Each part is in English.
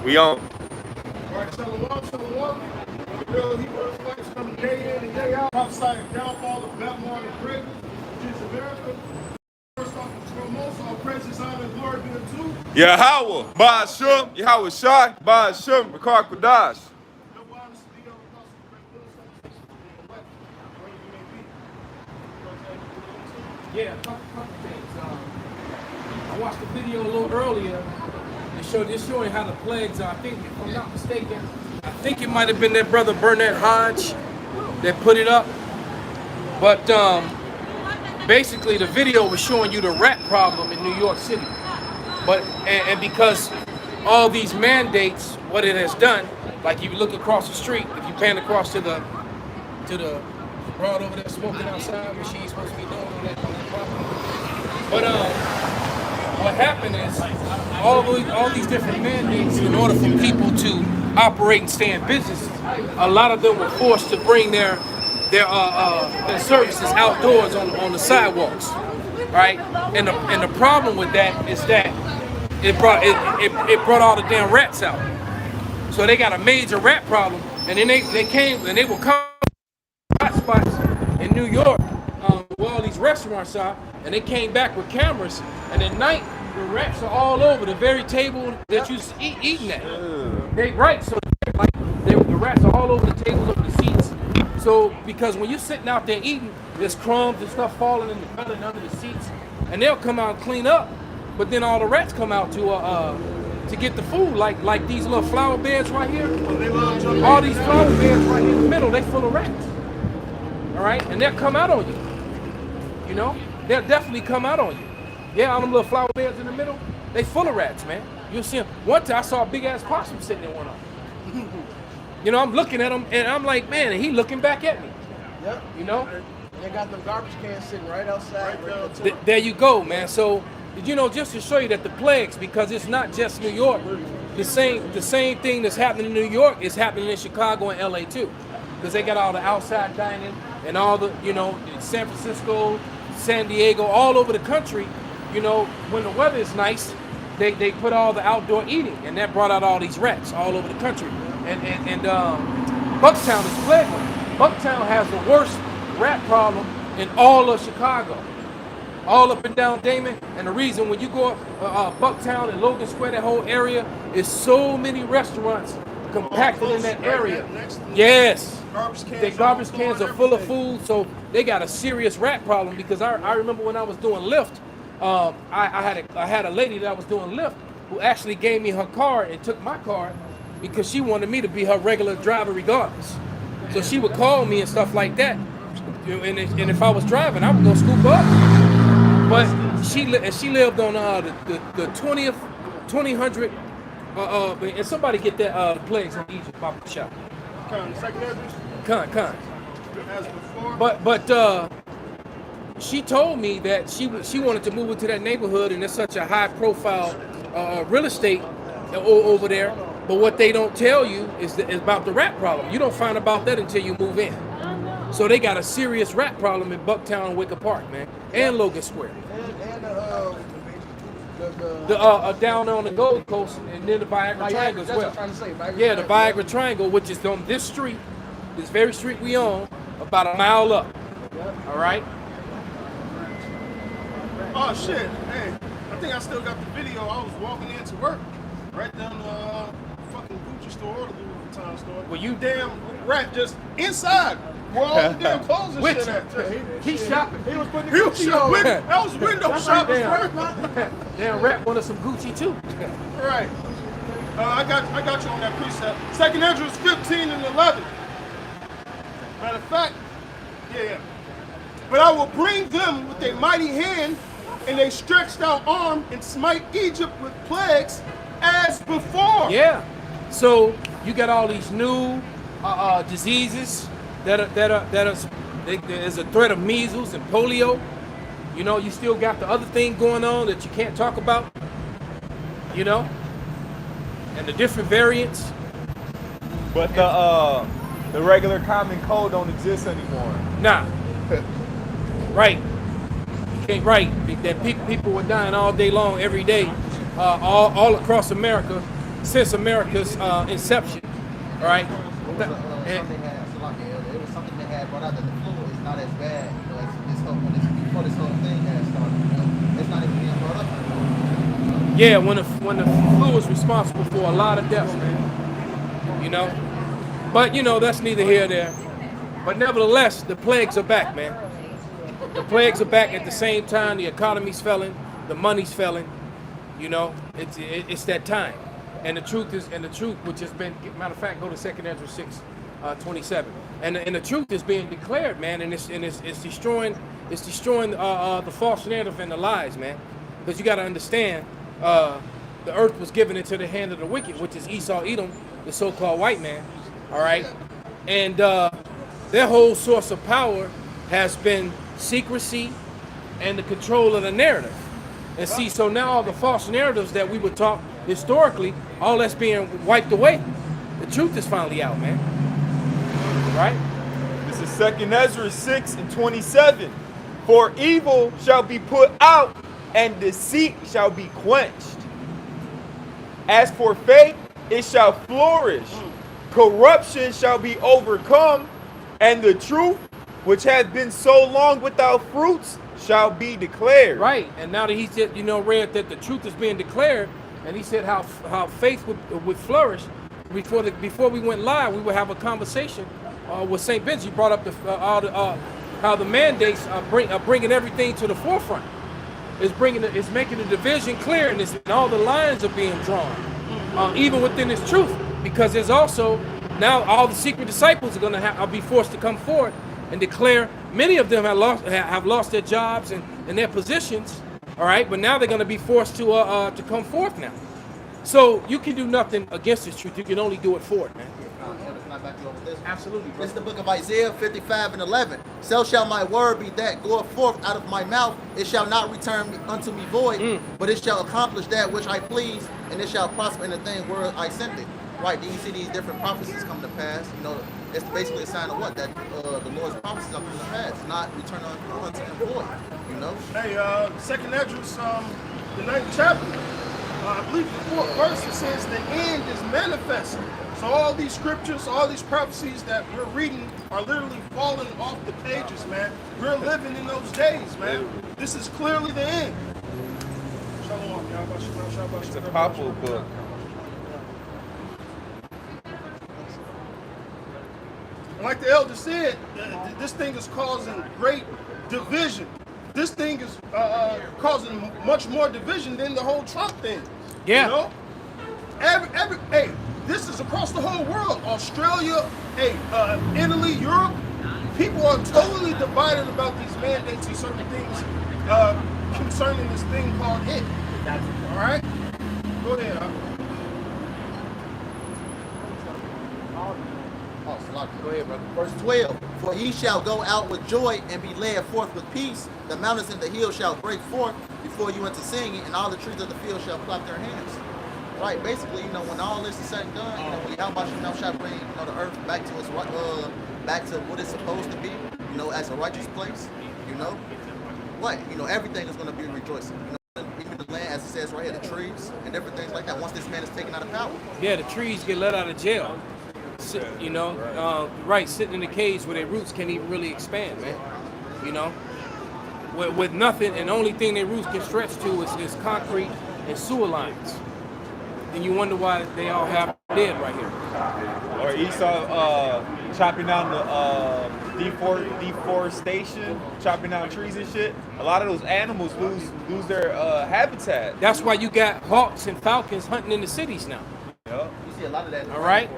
We on. Right, shalom. The real Hebrew Israelites come day in and day out. Prophesying downfall of Babylon and Britain, which is America. First off and foremost, all praises, honor, and glory be unto Yahweh, Ba'ashum, Yahweh Shai, Ba'ashum, Rakar Kodash. no violence to the apostle, great Philistines, wherever you may be. Yeah, a couple things. I watched the video a little earlier. It's showing how the plagues are. I think, if I'm not mistaken, I think it might have been that brother Burnett Hodge that put it up. But basically, the video was showing you the rat problem in New York City. But and because all these mandates, what it has done, like you look across the street, if you pan across to the broad over there smoking outside, where she ain't supposed to be doing all that property. But what happened is all these different mandates, in order for people to operate and stay in business, a lot of them were forced to bring their services outdoors on the sidewalks, right? And the problem with that is that it brought all the damn rats out. So they got a major rat problem, and then they came and they were coming hot spots in New York where all these restaurants are, and they came back with cameras, and at night the rats are all over the very table that you eating at. So the rats are all over the tables, over the seats. So because when you're sitting out there eating, there's crumbs and stuff falling in the gutter and under the seats, and they'll come out and clean up, but then all the rats come out to get the food, like these little flower beds right here. All these flower beds right here in the middle, they full of rats. All right, and they'll come out on you. You know, they'll definitely come out on you. Yeah, all them little flower beds in the middle, they full of rats, man. You'll see them. One time I saw a big ass possum sitting in one of them. You know, I'm looking at him and I'm like, man, and he looking back at me. Yep. You know? They got them garbage cans sitting right outside. There you go, man. So, you know, just to show you that the plagues, because it's not just New York, the same thing that's happening in New York is happening in Chicago and LA too. Because they got all the outside dining and all the, you know, San Francisco, San Diego, all over the country. You know, when the weather is nice, they put all the outdoor eating, and that brought out all these rats all over the country. And Bucktown is plagued with it. Bucktown has the worst rat problem in all of Chicago, all up and down Damon. And the reason when you go up Bucktown and Logan Square, that whole area, is so many restaurants compacted in that area. Yes, the garbage cans are full of food, so they got a serious rat problem. Because I remember when I was doing Lyft. I had a lady that I was doing Lyft who actually gave me her card and took my card because she wanted me to be her regular driver regardless. So she would call me and stuff like that. And if I was driving, I would go scoop her up. But she lived on the 2000, and somebody get that plagues in Egypt, Papa Shop. Con. But she told me that she wanted to move into that neighborhood, and there's such a high profile real estate over there. But what they don't tell you is about the rat problem. You don't find about that until you move in. So they got a serious rat problem in Bucktown and Wicker Park, man, and Logan Square. And down on the Gold Coast, and then the Viagra Triangle as well. Yeah, the Viagra Triangle, which is on this street, this very street we own, about a mile up. All right. Oh shit, hey, I think I still got the video. I was walking into work, right down the fucking Gucci store or the Louis Vuitton store. Well, you damn rat just inside where all the damn clothes and shit at. He's shopping. He was putting the Gucci on. That was window shopping. Damn rat wanted some Gucci too. Right. I got you on that precept. 2nd Ezra 15 and 11. Matter of fact, yeah. But I will bring them with a mighty hand, and they stretched out arm and smite Egypt with plagues as before. Yeah. So you got all these new diseases there's a threat of measles and polio. You know, you still got the other thing going on that you can't talk about. You know, and the different variants. But the regular common cold don't exist anymore. Nah. Right. That people were dying all day long, every day, all across America, since America's inception. All right. It was something they had, so like, it was something they had brought out that the flu is not as bad, you know, as before this whole thing had started. You know, it's not even being brought up anymore. Yeah, when the flu is responsible for a lot of deaths, man. You know, but you know that's neither here nor there. But nevertheless, the plagues are back, man. The plagues are back at the same time. The economy's failing, the money's failing. You know, it's that time. And the truth, which has been, matter of fact, go to 2nd Ezra 6:27, and the truth is being declared, man, and it's destroying the false narrative and the lies, man. Because you got to understand, the earth was given into the hand of the wicked, which is Esau, Edom, the so-called white man. All right, and their whole source of power has been secrecy and the control of the narrative. And see, so now all the false narratives that we were taught historically, all that's being wiped away. The truth is finally out, man. Right? This is 2nd Ezra 6:27. For evil shall be put out, and deceit shall be quenched. As for faith, it shall flourish. Corruption shall be overcome, and the truth, which hath been so long without fruits, shall be declared. Right. And now that he said, read that the truth is being declared, and he said how faith would flourish. Before we went live, we would have a conversation with St. Ben's. He brought up how the mandates are bringing everything to the forefront. It's making the division clear, and all the lines are being drawn, even within this truth. Because there's also now all the secret disciples are going to be forced to come forward and declare. Many of them have lost their jobs and their positions. All right, but now they're going to be forced to come forth now. So you can do nothing against this truth. You can only do it for it, man. Can I back you up with this? Absolutely, bro. This is the book of Isaiah 55:11. So shall my word be that goeth forth out of my mouth. It shall not return unto me void, but it shall accomplish that which I please, and it shall prosper in the thing where I send it. Right, do you see these different prophecies come to pass? It's basically a sign of what? That the Lord's prophecies are coming to pass, not return unto him void, Hey, 2nd Ezra, the 9th chapter, I believe the 4th verse, it says the end is manifest. So all these scriptures, all these prophecies that we're reading are literally falling off the pages, man. We're living in those days, man. This is clearly the end. It's a powerful book. Like the elder said, this thing is causing great division. This thing is causing much more division than the whole Trump thing. Yeah. Hey, this is across the whole world. Australia, Italy, Europe. People are totally divided about these mandates and certain things concerning this thing called it. All right? Go ahead. Go ahead, brother. Verse 12. For ye shall go out with joy and be led forth with peace. The mountains and the hills shall break forth before you into singing, and all the trees of the field shall clap their hands. Right, basically, when all this is said and done, when Yahweh shall bring the earth back to its back to what it's supposed to be, as a righteous place, everything is going to be rejoicing. Even the land, as it says right here, the trees and different things like that. Once this man is taken out of power. Yeah, the trees get let out of jail. Sitting in the cage where their roots can't even really expand, man. With nothing, and the only thing their roots can stretch to is concrete and sewer lines. And you wonder why they all have dead right here. Or Esau chopping down the deforestation, chopping down trees and shit. A lot of those animals lose their habitat. That's why you got hawks and falcons hunting in the cities now. Yep. You see a lot of that. All right.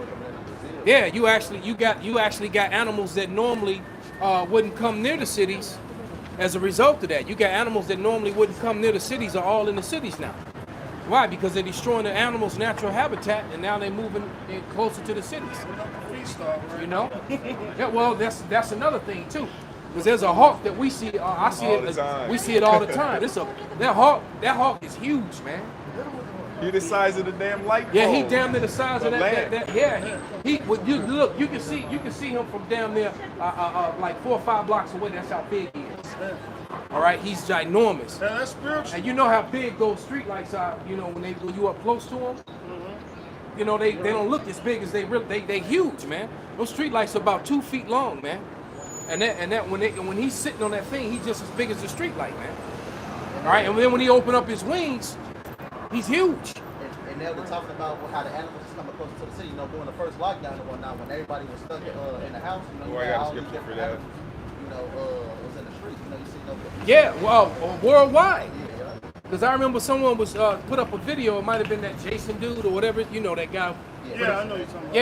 Yeah, you actually got animals that normally wouldn't come near the cities. As a result of that, you got animals that normally wouldn't come near the cities are all in the cities now. Why? Because they're destroying the animals' natural habitat, and now they're moving in closer to the cities. Yeah. Well, that's another thing too, because there's a hawk that we see. I see all it. The time. We see it all the time. That hawk is huge, man. He the size of the damn light bulb. Yeah, he damn near the size of that. Yeah, Look, you can see him from down there, like 4 or 5 blocks away. That's how big he is. All right, he's ginormous. Yeah, that's spiritual. And you know how big those street lights are. When you up close to them. you know, they don't look as big as they really, they huge, man. Those street lights are about 2 feet long, man. And that when he's sitting on that thing, he's just as big as the street light, man. All right, and then when he open up his wings, he's huge. And they were talking about how the animals is coming closer to the city. You know, during the first lockdown and whatnot, when everybody was stuck in the house, you know, you had all these different animals, you know, was in the streets. You know, you see no. Yeah, well, worldwide. Because I remember someone was put up a video. It might have been that Jason dude or whatever. You know that guy. Yeah, I know you're talking about.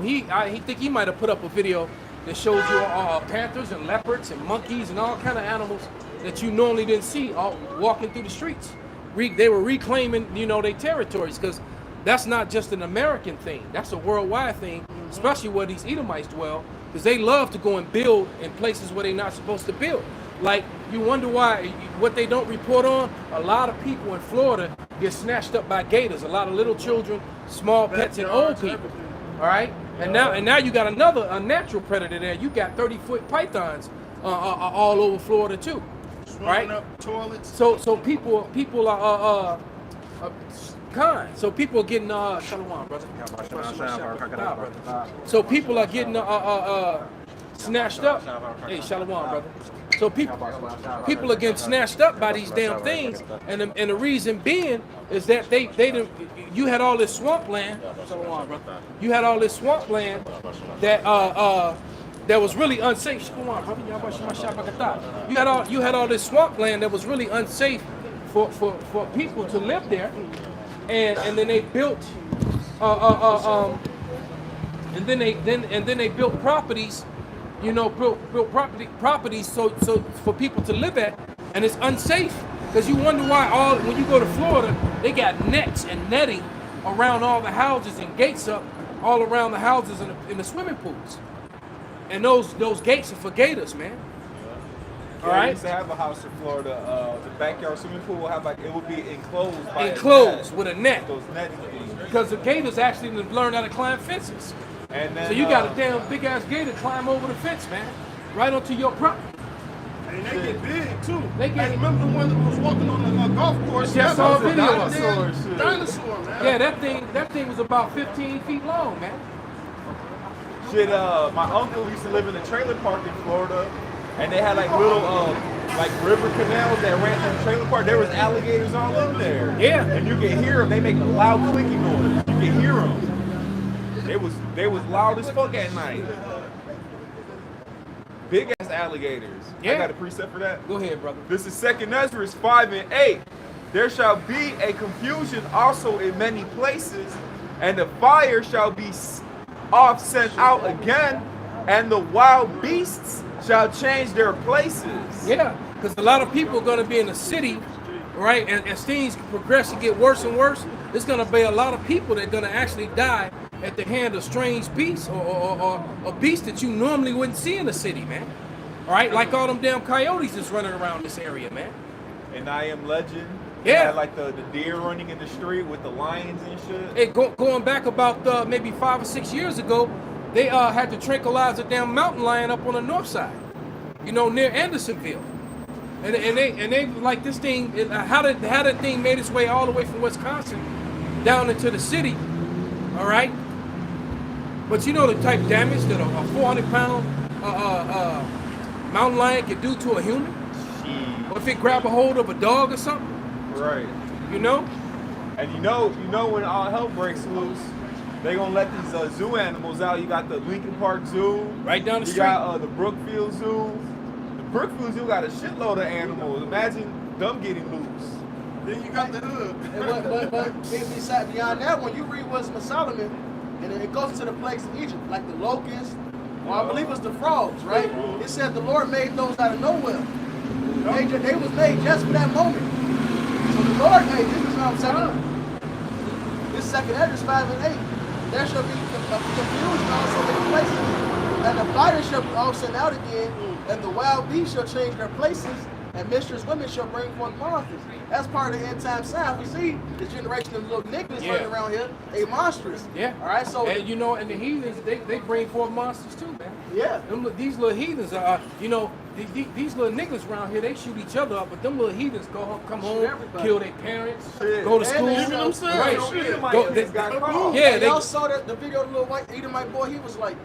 Yeah, he think he might have put up a video that shows you panthers and leopards and monkeys and all kind of animals that you normally didn't see all walking through the streets. They were reclaiming, you know, their territories, because that's not just an American thing. That's a worldwide thing, especially where these Edomites dwell, because they love to go and build in places where they're not supposed to build. Like, you wonder why, what they don't report on, a lot of people in Florida get snatched up by gators. A lot of little children, small pets, and old people. All right? And now you got another unnatural predator there. You got 30-foot pythons all over Florida too. Right? Up toilets. So people are kind. So people are getting shalom, brother. So people are getting snatched up. Hey, shalom, brother. So people are getting snatched up by these damn things, and the reason being is that they didn't. You had all this swampland. Shalom, brother. You had all this swampland that that was really unsafe. You had all this swampland that was really unsafe for people to live there, and then they built and then they built properties, you know, built properties so for people to live at, and it's unsafe because you wonder why when you go to Florida they got nets and netting around all the houses and gates up all around the houses in the swimming pools. And those gates are for gators, man. All right. I used to have a house in Florida. The backyard swimming pool will have it would be enclosed by with a net. Those netting things. Because the gators actually learned how to climb fences. And then, so you got a damn big ass gator climb over the fence, man, right onto your property. And they get big too. They get. I remember the one that was walking on the golf course. Just saw a video. Dinosaur, man. Yeah, that thing was about 15 feet long, man. Shit, my uncle used to live in a trailer park in Florida, and they had like little like river canals that ran through the trailer park. There was alligators all in there. Yeah. And you could hear them. They make a loud clicking noise. You could hear them. They was loud as fuck at night. Big ass alligators. Yeah. I got a precept for that. Go ahead, brother. This is 2nd Ezra 5 and 8. There shall be a confusion also in many places, and the fire shall be oft sent out again, and the wild beasts shall change their places. Yeah, because a lot of people are going to be in the city, right? And as things progress and get worse and worse, there's going to be a lot of people that are going to actually die at the hand of strange beasts or beasts that you normally wouldn't see in the city, man. All right, like all them damn coyotes that's running around this area, man. And I Am Legend. Yeah, like the deer running in the street with the lions and shit. Hey, going back about maybe 5 or 6 years ago, they had to tranquilize a damn mountain lion up on the north side, you know, near Andersonville, and they like this thing. How that thing made its way all the way from Wisconsin down into the city, all right. But you know the type of damage that a 400-pound mountain lion could do to a human, or if it grab a hold of a dog or something. Right. You know? And you know when all hell breaks loose, they gonna let these zoo animals out. You got the Lincoln Park Zoo. Right down the street. You got the Brookfield Zoo. The Brookfield Zoo got a shitload of animals. Imagine them getting loose. Then you got the hood. But beyond that, when you read Wisdom of Solomon, and then it goes to the plagues of Egypt, like the locusts, or I believe it's the frogs, right? It said the Lord made those out of nowhere. They was made just for that moment. So the Lord made, this is what I'm saying. This 2nd Ezra 5 and 8. There shall be confusion also in places, and the fire shall be all sent out again, and the wild beasts shall change their places, and mistress women shall bring forth monsters. That's part of the end time sign. We see this generation of little niggas running around here. They monstrous. Yeah. All right. So and you know, and the heathens, they bring forth monsters too, man. yeah. These little heathens are, you know, these little niggas around here, they shoot each other up, but them little heathens go home, come home, kill their parents, go to school. You know what I'm saying? Right. Y'all saw the video of the little white Edomite boy. He was like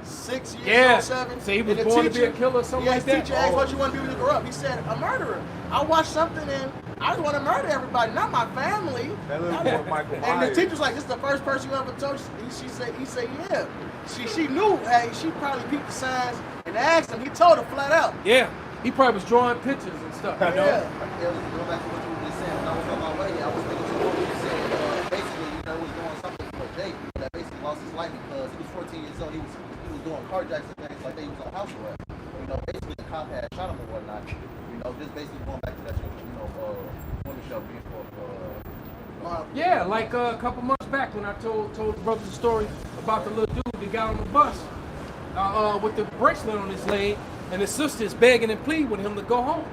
6 years old, 7. So he was And the born to teacher- be a killer or something yeah, like his that? teacher asked, what you want to be when you grow up? He said, a murderer. I watched something and I just want to murder everybody, not my family. That little boy Michael And the Myers. teacher's like, this is the first person you ever told? He said, yeah. She knew, hey, she probably peeped the signs and asked him. He told her flat out. Yeah, he probably was drawing pictures and stuff, you know? Yeah. Yeah, go back to what you were just saying. When I was on my way, I was thinking to what you said. Basically, you know, he was doing something for Jake that basically lost his life because he was 14 years old. He was doing carjacks and things like that. He was on house arrest. You know, basically the cop had shot him or whatnot. You know, just basically going back to that, you know, women shall be for. Yeah, like a couple months back when I told the brothers the story about the little dude that got on the bus with the bracelet on his leg, and his sister is begging and pleading with him to go home.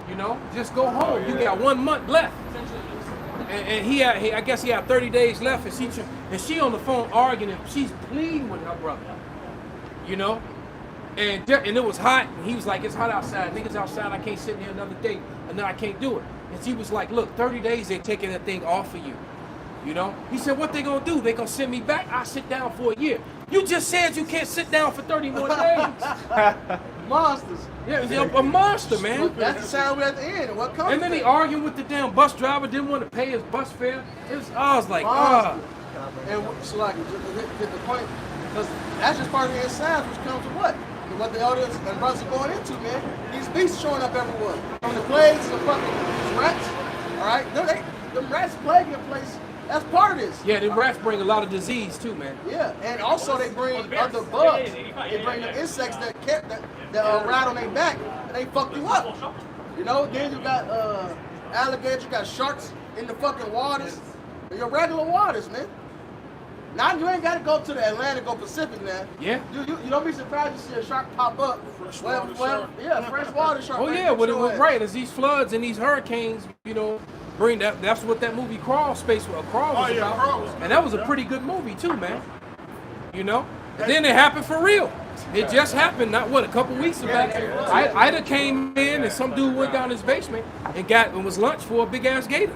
You know, just go home. You got 1 month left. And I guess he had 30 days left, and she on the phone arguing, and she's pleading with her brother. You know, and it was hot, and he was like, it's hot outside, niggas outside, I can't sit here another day, and then I can't do it. And she was like, look, 30 days they're taking that thing off of you. You know, he said, what they gonna do? They gonna send me back? I'll sit down for a year. You just said you can't sit down for 30 more days. Monsters. Yeah, a monster, man. That's the sound we're at the end. And what comes? And then he arguing with the damn bus driver, didn't want to pay his bus fare. I was like, Monster. And so like, get the point, because that's just part of the inside, which comes to what the elders and brothers are going into, man. These beasts showing up everywhere. From the plagues, the fucking rats, all right? Them rats plaguing the place. That's part of this. Yeah, the rats bring a lot of disease too, man. Yeah, and also they bring other bugs. They bring the insects that ride on their back and they fuck you up. You know, then you got alligators, you got sharks in the fucking waters. Your regular waters, man. Now you ain't gotta go to the Atlantic or Pacific now. Yeah. You don't be surprised to see a shark pop up. Freshwater shark. Yeah, freshwater shark. Oh yeah, but it was right as these floods and these hurricanes, you know, bring that. That's what that movie Crawl was about. Crawl was And that was a pretty good movie too, man. You know. And then it happened for real. It just happened, not a couple weeks back. Ida came in and some dude went down his basement and was lunch for a big ass gator.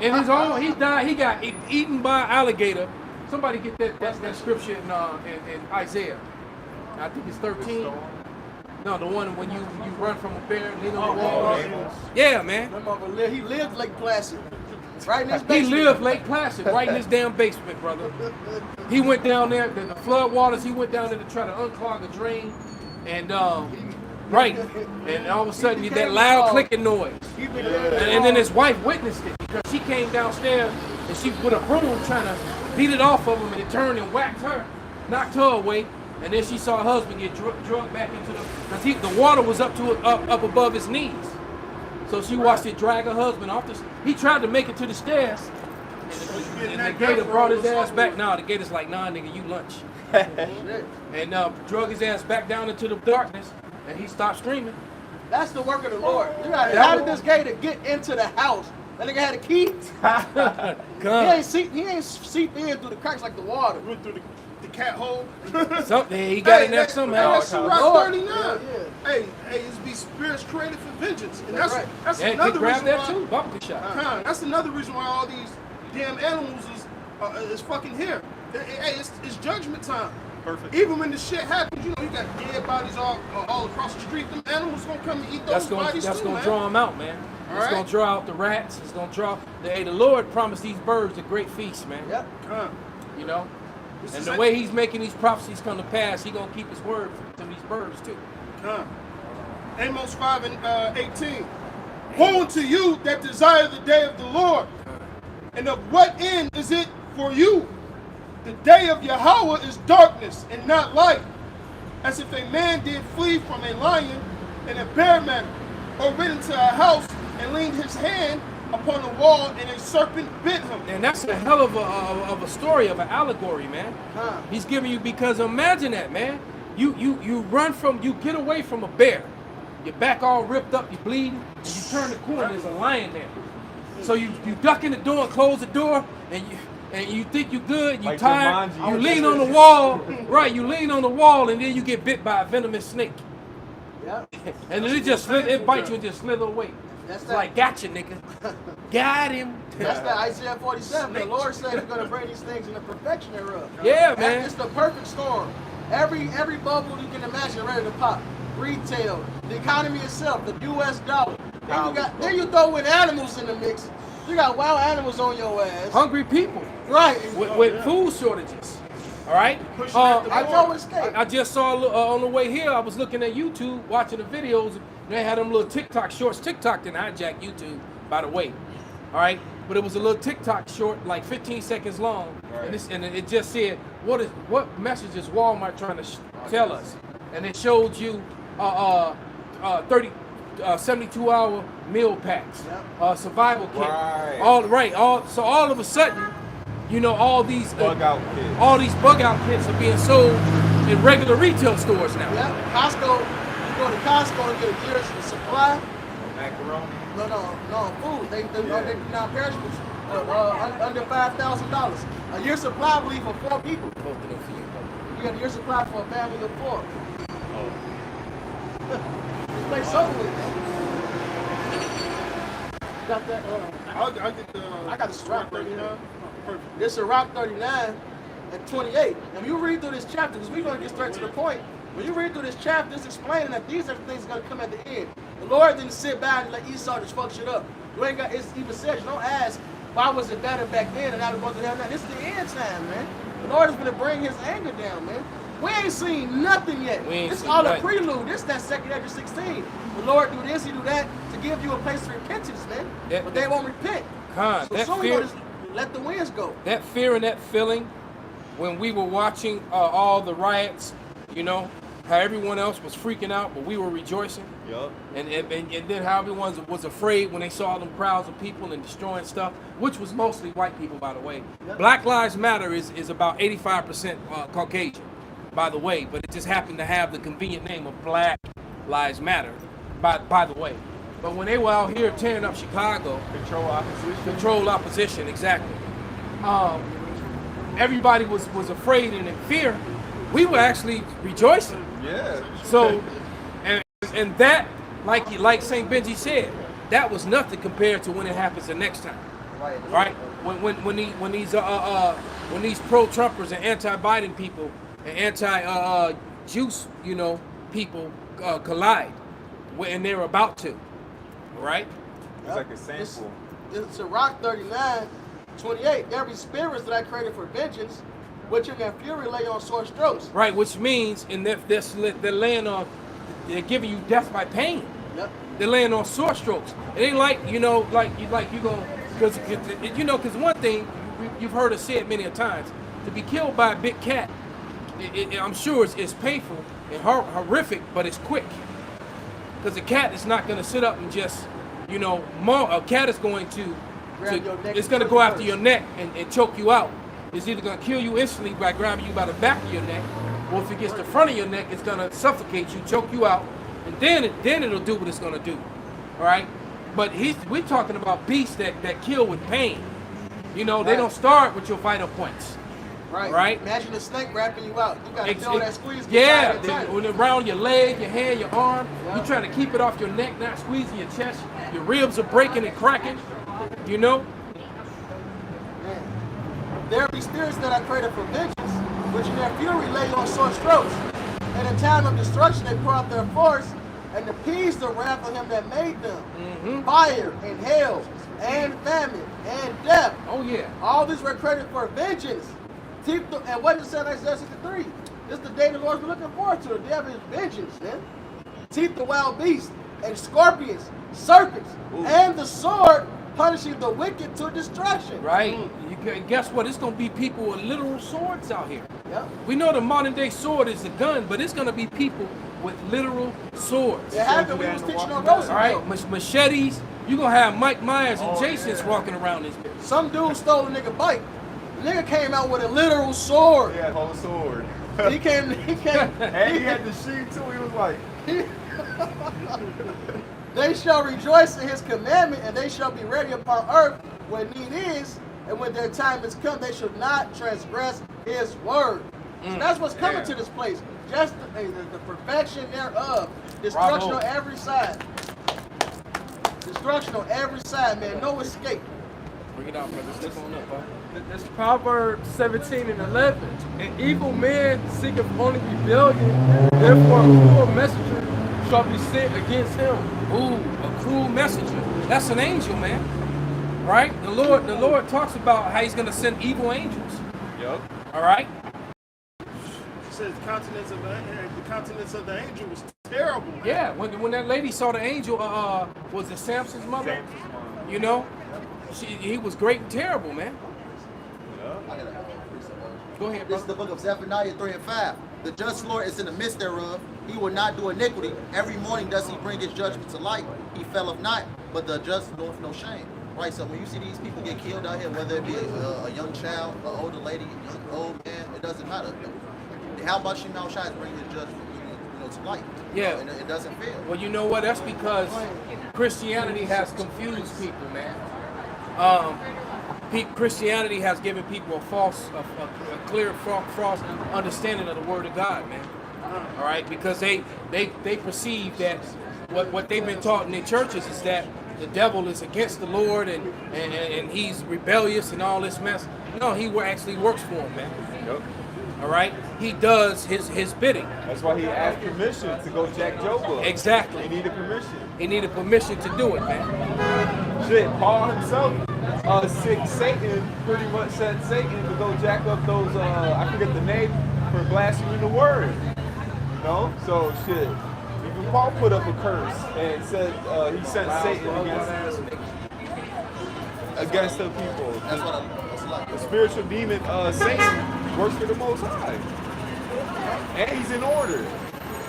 And he died. He got eaten by an alligator. Somebody get that scripture in Isaiah. I think it's 13. No, the one when you run from a bear and lean on the wall. Yeah, man. He lived Lake Placid. Right in his He basement. lived Lake Placid right in his damn basement, brother. He went down there, the flood waters, he went down there to try to unclog a drain. And right. And all of a sudden you that loud clicking noise. And then his wife witnessed it because she came downstairs and she with a broom trying to beat it off of him, and it turned and whacked her, knocked her away. And then she saw her husband get drugged back into because the water was up above his knees. So she watched it drag her husband off he tried to make it to the stairs. And the gator brought his ass back. Nah, the gator's like, nah, nigga, you lunch. And drug his ass back down into the darkness, and he stopped screaming. That's the work of the Lord. How did this gator get into the house? That nigga had a key. He ain't seeped in through the cracks like the water. Went through the cat hole. Something he got in there somehow. That's Rock 39. Hey, it's be spirits created for vengeance. And that's another reason that why. too. Bumper shot. That's another reason why all these damn animals is fucking here. Hey, it's judgment time. Perfect. Even when the shit happens, you know, you got dead bodies all across the street. Them animals gonna come and eat those bodies That's too, gonna man. draw them out, man. It's gonna draw out the rats. It's gonna draw. The Lord promised these birds a great feast, man. Yep. You know, and the way He's making these prophecies come to pass, He gonna keep His word to these birds too. Amos 5 and 18. Woe unto you that desire the day of the Lord, and of what end is it for you? The day of Yahweh is darkness and not light, as if a man did flee from a lion and a bear manner, or went into a house and leaned his hand upon the wall and a serpent bit him. And that's a hell of a story, of an allegory, man. He's giving you, because imagine that, man. You get away from a bear. your back all ripped up, you bleeding, and you turn the corner, there's a lion there. So you duck in the door and close the door, and you think you good, you Like tired, Jumanji. you lean on the wall, right? You lean on the wall, and then you get bit by a venomous snake, Yeah. and then it bites you and just slither away. That's It's that. like, gotcha, nigga, got him. That's that Isaiah 47. The Lord said He's going to bring these things into perfection thereof. Yeah, man. It's the perfect storm. Every bubble you can imagine ready to pop. Retail, the economy itself, the U.S. dollar. Then you throw in animals in the mix. You got wild animals on your ass. Hungry people Right. with food shortages. All right. I just saw on the way here. I was looking at YouTube, watching the videos. And they had them little TikTok shorts. TikTok didn't hijack YouTube, by the way. All right. But it was a little TikTok short, like 15 seconds long, Right. and it just said, "What message is Walmart trying to tell us?" And it showed you 72-hour meal packs, survival kit, Right. So all of a sudden, you know, all these Bug out kits. all these bug out kits are being sold in regular retail stores now. Yeah. Costco. You go to Costco and get a year's supply. Macaroni. No, food. They do non-perishables. Under $5,000. A year's supply, I believe, for 4 people. Both of them for you. You got a year's supply for a family of 4. This place sold with it. Got that? I got the Rock 39. This is Rock 39 and 28. And when you read through this chapter, because we're going to get straight to the point. When you read through this chapter, it's explaining that these are the things going to come at the end. The Lord didn't sit back and let Esau just fuck shit up. You ain't got. It even says, you don't ask why was it better back then and now it's going to have now. This is the end time, man. The Lord is going to bring His anger down, man. We ain't seen nothing yet. This is all a prelude. This is that 2 Ezra 16. The Lord do this, He do that to give you a place of repentance, man. But they won't repent. God, So soon we gonna just let the winds go. That fear and that feeling when we were watching all the riots, you know, how everyone else was freaking out, but we were rejoicing. Yup. And then how everyone was afraid when they saw them crowds of people and destroying stuff, which was mostly white people, by the way. Yep. Black Lives Matter is about 85% Caucasian, by the way, but it just happened to have the convenient name of Black Lives Matter, by the way. But when they were out here tearing up Chicago, control opposition, exactly. Everybody was afraid and in fear. We were actually rejoicing. Yeah. So, and that, like Saint Benji said, that was nothing compared to when it happens the next time. Right? When these pro-Trumpers and anti-Biden people and anti-Juice, you know, people collide, and they're about to, right? It's like a sample. It's a Rock 39, 28. Every spirit that I created for vengeance, which in their fury lay on sore strokes. Right, which means in they're laying on, they're giving you death by pain. Yep. They're laying on sore strokes. It ain't like, you know, like you gonna, because you know, because one thing you've heard us say it many a times, to be killed by a big cat, I'm sure it's painful and horrific, but it's quick. Because a cat is not gonna sit up and just, you know, a cat is going to it's gonna go after your neck and choke you out. It's either gonna kill you instantly by grabbing you by the back of your neck, or if it gets the front of your neck, it's gonna suffocate you, choke you out, and then it'll do what it's gonna do. All right. But we're talking about beasts that kill with pain. You know, they don't start with your vital points. Right. Imagine a snake wrapping you out. You gotta feel that squeeze. Yeah. Around your leg, your hand, your arm. Yeah. You're trying to keep it off your neck, not squeezing your chest. Your ribs are breaking and cracking. You know. There be spirits that I created for vengeance, which in their fury lay on sore strokes. In a time of destruction, they pour out their force and appease the wrath of Him that made them. Mm-hmm. Fire and hail and famine and death. Oh yeah. All these were created for vengeance. And what it said in Isaiah 63? This is the day the Lord's been looking forward to. The day of His vengeance, man. Teeth the wild beasts and scorpions, serpents, and the sword, punishing the wicked to destruction. Right. Guess what? It's going to be people with literal swords out here. Yep. We know the modern day sword is a gun, but it's going to be people with literal swords. It happened when we was teaching on Roosevelt. All right, machetes. You're going to have Mike Myers and Jason's walking around this bitch. Some dude stole a nigga bike. The nigga came out with a literal sword. He had a whole sword. He came. And he had the sheet too. He was like, They shall rejoice in his commandment, and they shall be ready upon earth when need is, and when their time is come, they shall not transgress his word. So that's what's coming to this place. Just the perfection thereof. Destruction on every side. Destruction on every side, man. No escape. Bring it out, brother. Step on up, huh? That's Proverbs 17 and 11. An evil man seeketh only rebellion, therefore a cruel messenger shall be sent against him. Ooh, a cruel messenger. That's an angel, man. Right? The Lord talks about how he's gonna send evil angels. Yep. All right? It says the countenance of the angel was terrible. Man. Yeah, when that lady saw the angel, was it Samson's mother? Samson's mom. You know? He was great and terrible, man. Go ahead, This is brother. the book of Zephaniah 3 and 5. The just Lord is in the midst thereof. He will not do iniquity. Every morning does he bring his judgment to light. He felleth not, but the just doeth no shame. Right, so when you see these people get killed out here, whether it be a young child, an older lady, a young old man, it doesn't matter. How about Shemal Shai bring his judgment to light? Yeah. And it doesn't fail. Well, you know what? That's because Christianity has confused people, man. Christianity has given people a clear, false understanding of the Word of God, man. All right, because they perceive that what they've been taught in their churches is that the devil is against the Lord and he's rebellious and all this mess. No, he actually works for him, man. Yep. All right, he does his bidding. That's why he asked permission to go jack Job up. Exactly. He needed permission. He needed permission to do it, man. Shit, Paul himself, Satan pretty much said Satan to go jack up those, I forget the name, for blaspheming the word. You know? So, shit. Even Paul put up a curse and said he sent Satan against the people. That's what it's like. The spiritual demon, Satan, works for the Most High. And he's in order.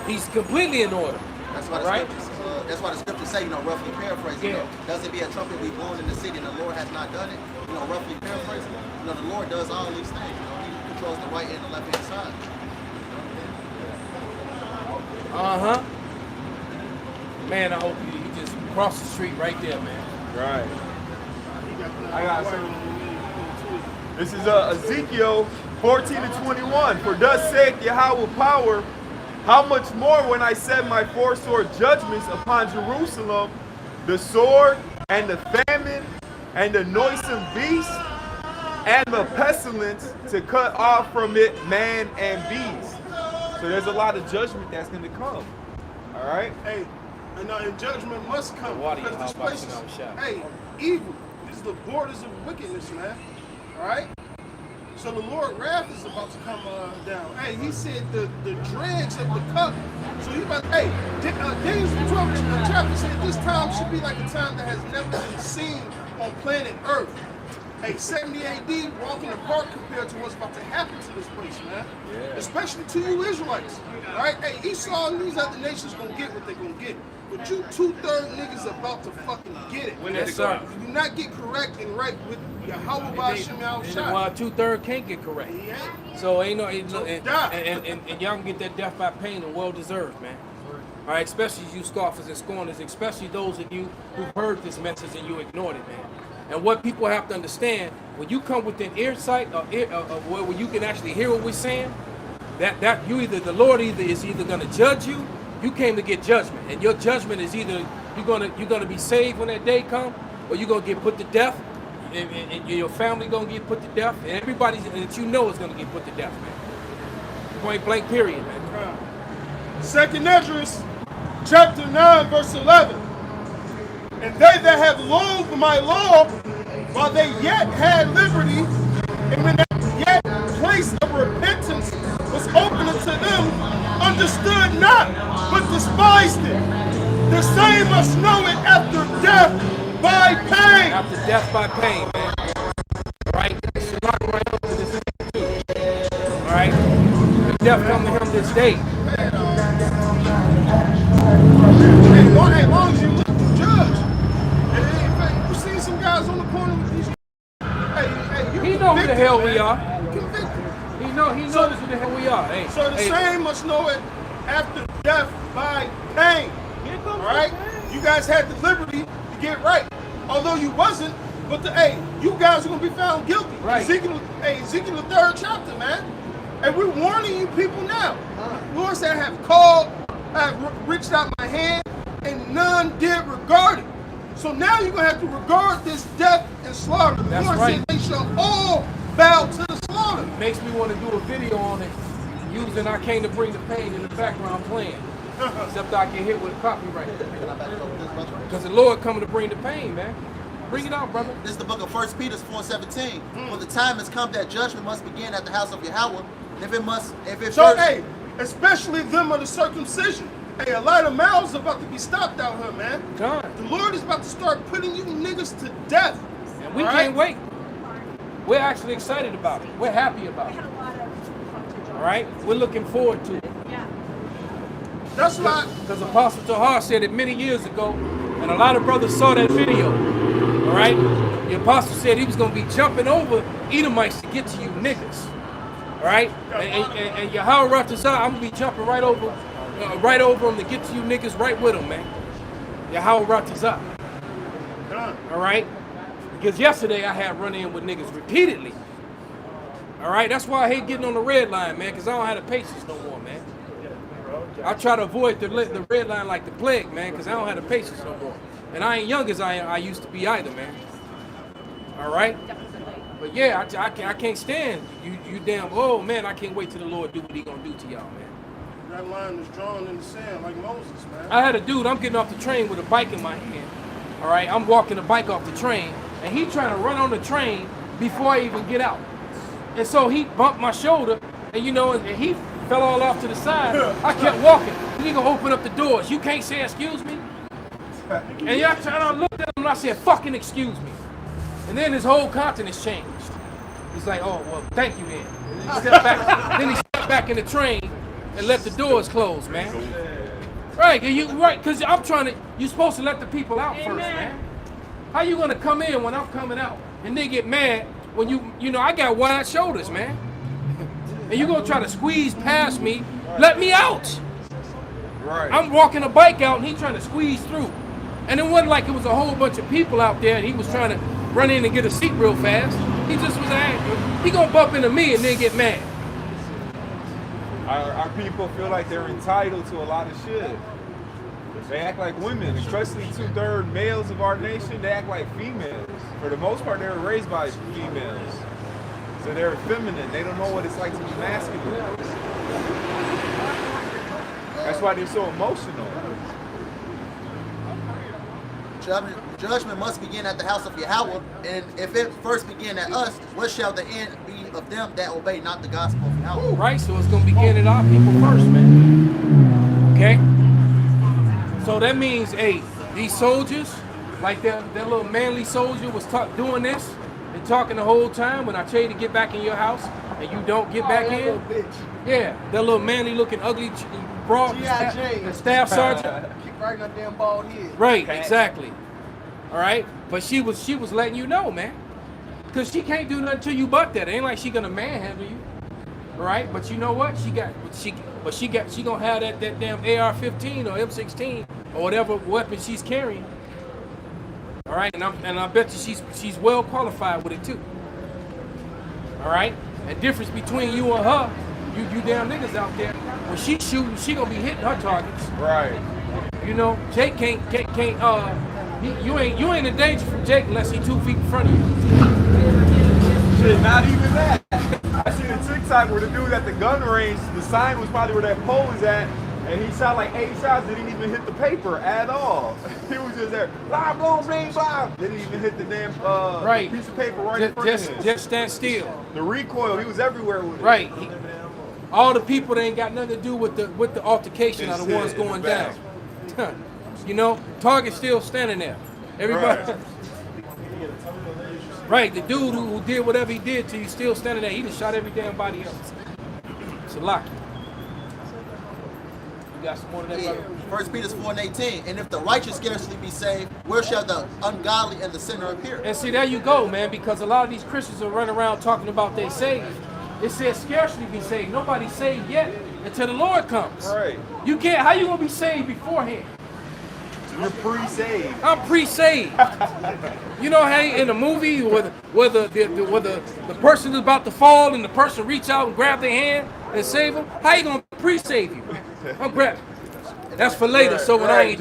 He's completely in order. That's why the Right? scriptures. That's why the scriptures say, roughly paraphrasing. Yeah. Doesn't be a trumpet be blown in the city, and the Lord has not done it. Roughly paraphrasing. The Lord does all these things. He controls the right and the left hand side. Man, I hope you just cross the street right there, man. Right. I got some. This is Ezekiel 14-21. For thus saith Yahweh power, how much more when I set my foursword judgments upon Jerusalem, the sword and the famine and the noisome beast and the pestilence to cut off from it man and beast. So there's a lot of judgment that's going to come. All right? Hey, and judgment must come. What do you Because this how about place is, Shemal Shai? hey, evil. This is the borders of wickedness, man. All right? So the Lord wrath is about to come down. Hey, he said the dregs of the cup. So he about, hey, Daniel 12 chapter said this time should be like a time that has never been seen on planet Earth. Hey, 70 AD, walking apart compared to what's about to happen to this place, man. Yeah. Especially to you Israelites. All right? Hey, Esau and these other nations gonna get what they gonna get. But you 2/3 niggas about to fucking get it. Yes, sir. You do not get correct and right with Yahweh by Shemal Shai. Well, 2/3 can't get correct. He ain't. So ain't no, So die. and y'all can get that death by pain and well deserved, man. All right, especially you scoffers and scorners, especially those of you who've heard this message and you ignored it, man. And what people have to understand, when you come within earsight or where you can actually hear what we're saying, that you the Lord is either gonna judge you. You came to get judgment, and your judgment is either you're gonna be saved when that day comes, or you're gonna get put to death, and your family gonna get put to death, and everybody that you know is gonna get put to death, man. Point blank, period, man. Second Esdras, chapter 9, verse 11. And they that have loathed my law, while they yet had liberty, and when that yet place of repentance was open unto them, understood not, but despised it. The same must know it after death by pain. After death by pain, man. Right? Shalom right up to this too. All right? If death come to him this day. As long as you look to judge. And in fact, you see some guys on the corner with these. He know who the hell we are. Convicted. He knows who the hell we are. Hey, So the hey, same must know it after death by pain. All right? You guys had the liberty to get right. Although you wasn't, but you guys are going to be found guilty. Right. Ezekiel, the 3rd chapter, man. And we're warning you people now. Lord said, I have called, I have reached out my hand, and none did regard it. So now you're going to have to regard this death and slaughter. The That's Lord right. said they shall all bow to the slaughter. Makes me want to do a video on it using I Came to Bring the Pain in the background playing. Except I get hit with a copyright. Because the Lord coming to bring the pain, man. Bring it out, brother. This is the book of 1 Peter 4:17. For the time has come that judgment must begin at the house of Yahweh. And if it So, first, especially them of the circumcision. A lot of mouths are about to be stopped out here, man. Done. The Lord is about to start putting you niggas to death. And we All can't right? wait. We're actually excited about it. We're happy about it. All right? We're looking forward to it. That's why. Because Apostle Tahar said it many years ago, and a lot of brothers saw that video. All right? The apostle said he was going to be jumping over Edomites to get to you niggas. All right? And Yahweh Ratazah, I'm going to be jumping right over them to get to you niggas right with them, man. Yahweh Ratazah. All right? Because yesterday I had run in with niggas repeatedly. All right? That's why I hate getting on the red line, man, because I don't have the patience no more, man. I try to avoid the red line like the plague, man, because I don't have the patience no more. And I ain't young as I used to be either, man. All right? But yeah, I can't stand you damn, oh man, I can't wait till the Lord do what he gonna do to y'all, man. That line is drawn in the sand like Moses, man. I had a dude, I'm getting off the train with a bike in my hand. All right, I'm walking the bike off the train, and he trying to run on the train before I even get out. And so he bumped my shoulder, and you know, and he fell all off to the side. I kept walking. He gonna open up the doors. You can't say excuse me. And I looked at him and I said, fucking excuse me. And then his whole countenance changed. He's like, oh, well, thank you then. And then he stepped back in the train and let the doors close, man. Right, because I'm trying to, you're supposed to let the people out first, man. How you gonna come in when I'm coming out? And they get mad when you know, I got wide shoulders, man. And you gonna try to squeeze past me, let me out. Right. I'm walking a bike out and he trying to squeeze through. And it wasn't like it was a whole bunch of people out there and he was trying to run in and get a seat real fast. He just was angry. He gonna bump into me and then get mad. Our people feel like they're entitled to a lot of shit. They act like women, especially 2/3 males of our nation. They act like females. For the most part, they were raised by females. So they're feminine. They don't know what it's like to be masculine. That's why they're so emotional. Judgment must begin at the house of Yahweh, and if it first begin at us, what shall the end be of them that obey not the gospel of Yahweh? Right, so it's gonna begin at our people first, man. Okay? So that means, hey, these soldiers, like that little manly soldier was doing this and talking the whole time when I tell you to get back in your house and you don't get back in. Yeah, that little manly looking ugly broad, the staff sergeant. Keep writing that damn bald head. Right, exactly. All right, but she was letting you know, man, because she can't do nothing to you but that. It ain't like she gonna manhandle you, all right? But you know what? She gonna have that damn AR-15 or M16 or whatever weapon she's carrying. All right, and I bet you she's well qualified with it too. All right, and difference between you and her, you damn niggas out there, when she shooting, she gonna be hitting her targets. Right. You know, Jake can't you ain't in danger from Jake unless he 2 feet in front of you. Shit, not even that. I seen a TikTok where the dude at the gun range, the sign was probably where that pole is at, and he shot like 8 shots, didn't even hit the paper at all. He was just there, blah, blah, blah, blah. Didn't even hit the damn Right. piece of paper right in front of him. Just stand still. The recoil, he was everywhere with it. Right. All the people that ain't got nothing to do with the altercation are the ones going down. You know, target still standing there. Everybody. Right, the dude who did whatever he did to you still standing there. He just shot every damn body else. It's a lock. You got some more of that, brother? 1 Peter 4:18, and if the righteous scarcely be saved, where shall the ungodly and the sinner appear? And see, there you go, man, because a lot of these Christians are running around talking about they saved, It says scarcely be saved. Nobody's saved yet until the Lord comes. Right. You can't. How you gonna be saved beforehand? You're pre-saved. I'm pre-saved. You know how in a movie where the person is about to fall and the person reach out and grab their hand and save them? How you gonna pre-save you? I'm grab. That's for later. So when I ain't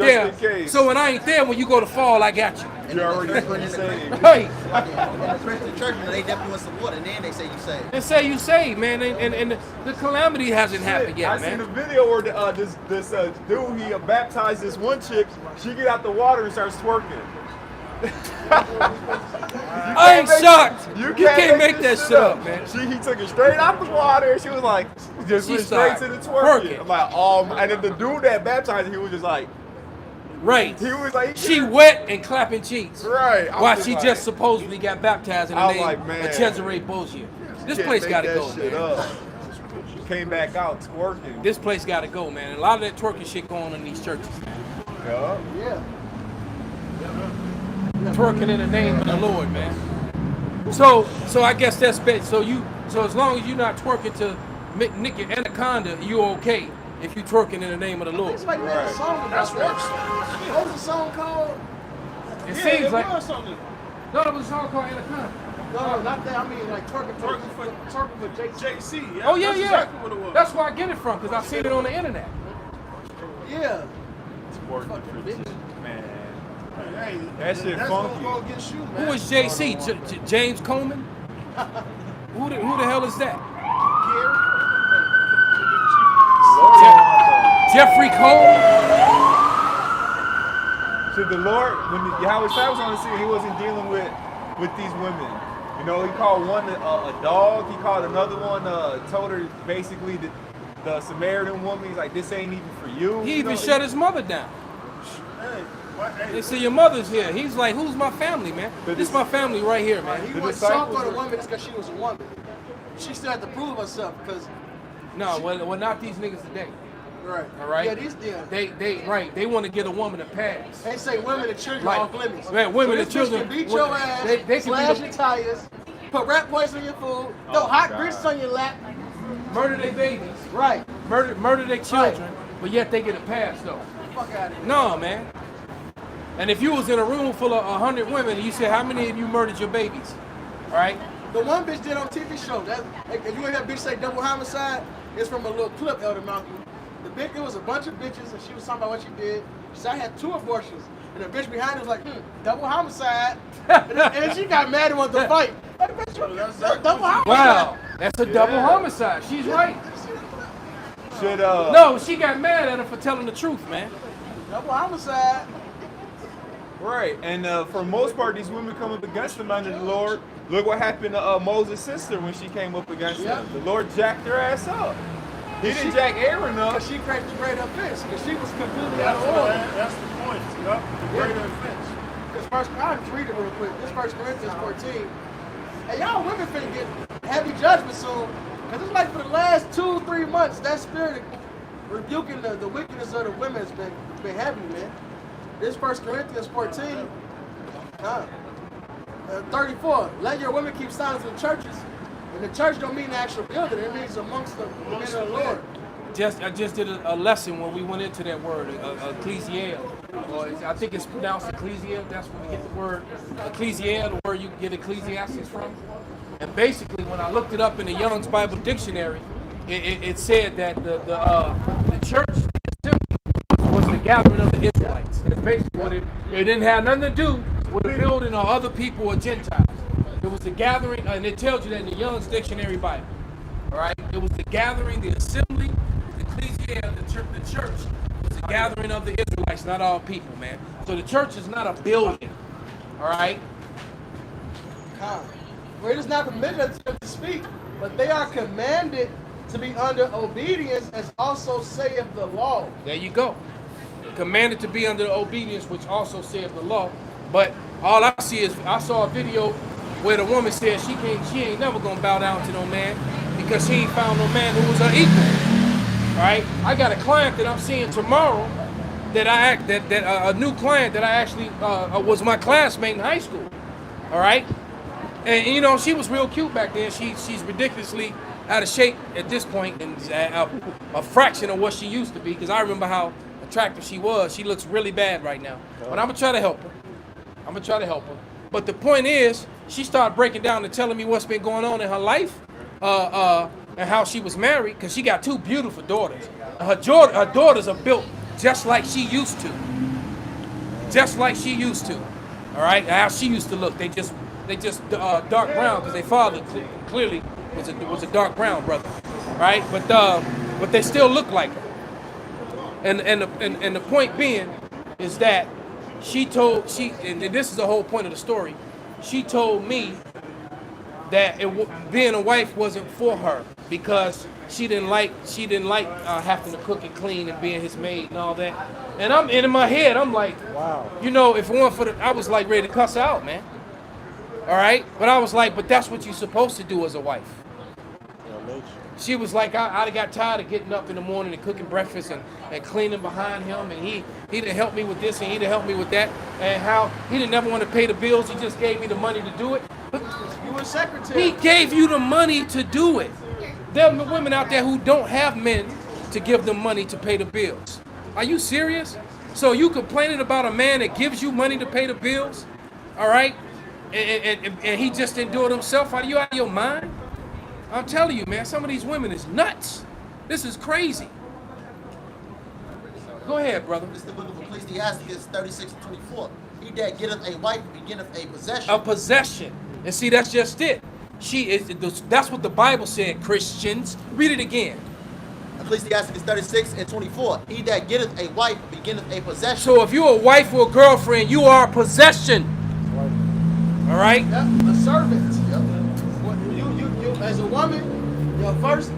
there, when you go to fall, I got you. You're already pre-saved. Right. Like in the Christian church, they definitely want some water, and then they say you saved. They say you saved, man, and the calamity hasn't happened yet, I man. seen a video where this dude, he baptized this one chick. She get out the water and starts twerking. I ain't shocked. You can't make that shit up, man. He took it straight out the water and she was like, just She went straight started to the twerking. twerking. I'm like, oh, and then the dude that baptized her, he was just like, Right. he was like, She wet and clapping cheeks. right. I Why was she like, just supposedly got baptized in I the was name like, man, of Cesare Borgia. This can't place make gotta that go, shit man. up. Came back out twerking. This place gotta go, man. And a lot of that twerking shit going on in these churches. Yeah. Yeah. Twerking in the name of the Lord, man. So I guess that's best. So as long as you're not twerking to Nick and Anaconda, you okay if you twerking in the name of the Lord. It's like they had a song about that. What was the song called? It Yeah, seems it like was something. no, it was a song called Anaconda. No, not that. I mean, like twerking for JC. JC. Oh yeah, That's yeah. exactly what it was. That's where I get it from because I've seen it on the internet. Yeah. Twerking Fucking for bitch. man. Hey, That shit that's funky. gonna go against you, man. Who is JC? James Coleman? Who the hell is that? Jeffrey Cole? So the Lord, when Yahweh Shai was on the scene, he wasn't dealing with these women. You know, he called one a dog. He called another one, told her basically the Samaritan woman, he's like, this ain't even for you. He You even know, shut his mother down. Hey, what, hey, They say your mother's here. He's like, who's my family, man? This my family right here, man. He The was soft disciples on a were- woman just because she was a woman. She still had to prove herself because, No, well, not these niggas today. right. All right. Yeah, these, yeah. They want to get a woman a pass. They say women and children Like, are off limits. man, women so and this bitch children- can beat your ass, they can slash be the- your tires, put rat poison in your food, throw hot God. grits on your lap. Murder their babies. Right. Murder their children. But yet they get a pass, though. Fuck out of here. No, man. And if you was in a room full of 100 women and you said, how many of you murdered your babies? All right? The one bitch did on TV show. That, if you hear that bitch say double homicide, it's from a little clip, Elder Malcolm. The bitch, it was a bunch of bitches, and she was talking about what she did. She said, I had 2 abortions. And the bitch behind her was like, double homicide. and she got mad and wanted to fight. Like, bitch, you double homicide. Wow. That's a double homicide. She's right. should No, she got mad at her for telling the truth, man. Double homicide. right. And for most part, these women come up against them under the Lord. Look what happened to Moses' sister when she came up against Yep. him. The Lord jacked her ass up. He didn't jack Aaron up. Because she cracked the great offense. Because she was completely That's out of the, order. that's the point. Yup. The greater offense. This first, I'll just read it real quick. This 1 Corinthians 14. And y'all women finna get heavy judgment soon. Because it's like for the last 2-3 months, that spirit of rebuking the wickedness of the women has been heavy, man. This 1 Corinthians 14, 34. Let your women keep silence in the churches. And the church don't mean the actual building. It means amongst the men of the Lord. I just did a lesson when we went into that word, ecclesial. Or I think it's pronounced ecclesial. That's where we get the word ecclesial, the word you get Ecclesiastes from. And basically, when I looked it up in the Young's Bible Dictionary, it said that the church was the gathering of the Israelites. It's basically what it didn't have nothing to do with the building or other people or Gentiles. It was the gathering, and it tells you that in the Young's Dictionary Bible. All right, it was the gathering, the assembly, the ecclesia, the church was the gathering of the Israelites, not all people, man. So the church is not a building. All right. For it is not permitted unto them to speak, but they are commanded to be under obedience, as also saith the law. There you go. Commanded to be under obedience, which also saith the law. But all I see is I saw a video where the woman said she ain't never gonna bow down to no man because she ain't found no man who was her equal. All right. I got a client that I'm seeing tomorrow that a new client that I actually was my classmate in high school. All right. And you know, she was real cute back then. She's ridiculously out of shape at this point and a fraction of what she used to be, because I remember how attractive she was. She looks really bad right now. But I'm going to try to help her. But the point is, she started breaking down and telling me what's been going on in her life and how she was married, because she got 2 beautiful daughters. Her daughters are built just like she used to. Just like she used to. All right? How she used to look. They just dark brown, because their father clearly was a dark brown brother. Right? But they still look like her. And the point being is that and this is the whole point of the story. She told me that being a wife wasn't for her, because she didn't like having to cook and clean and being his maid and all that. And in my head, I'm like, wow. You know, if it weren't for I was like ready to cuss her out, man. All right, but I was like, but that's what you're supposed to do as a wife. She was like, I got tired of getting up in the morning and cooking breakfast and cleaning behind him, and he didn't help me with this and he didn't help me with that, and how he didn't ever want to pay the bills. He just gave me the money to do it. But You were secretary. he gave you the money to do it. There are women out there who don't have men to give them money to pay the bills. Are you serious? So you complaining about a man that gives you money to pay the bills, all right? And he just didn't do it himself. Are you out of your mind? I'm telling you, man, some of these women is nuts. This is crazy. Go ahead, brother. This is the book of Ecclesiastes 36 and 24. He that getteth a wife beginneth a possession. A possession. And see, that's just it. That's what the Bible said, Christians. Read it again. Ecclesiastes 36 and 24. He that getteth a wife beginneth a possession. So if you're a wife or a girlfriend, you are a possession. All right? Yep, a servant. Yep. You as a woman, you first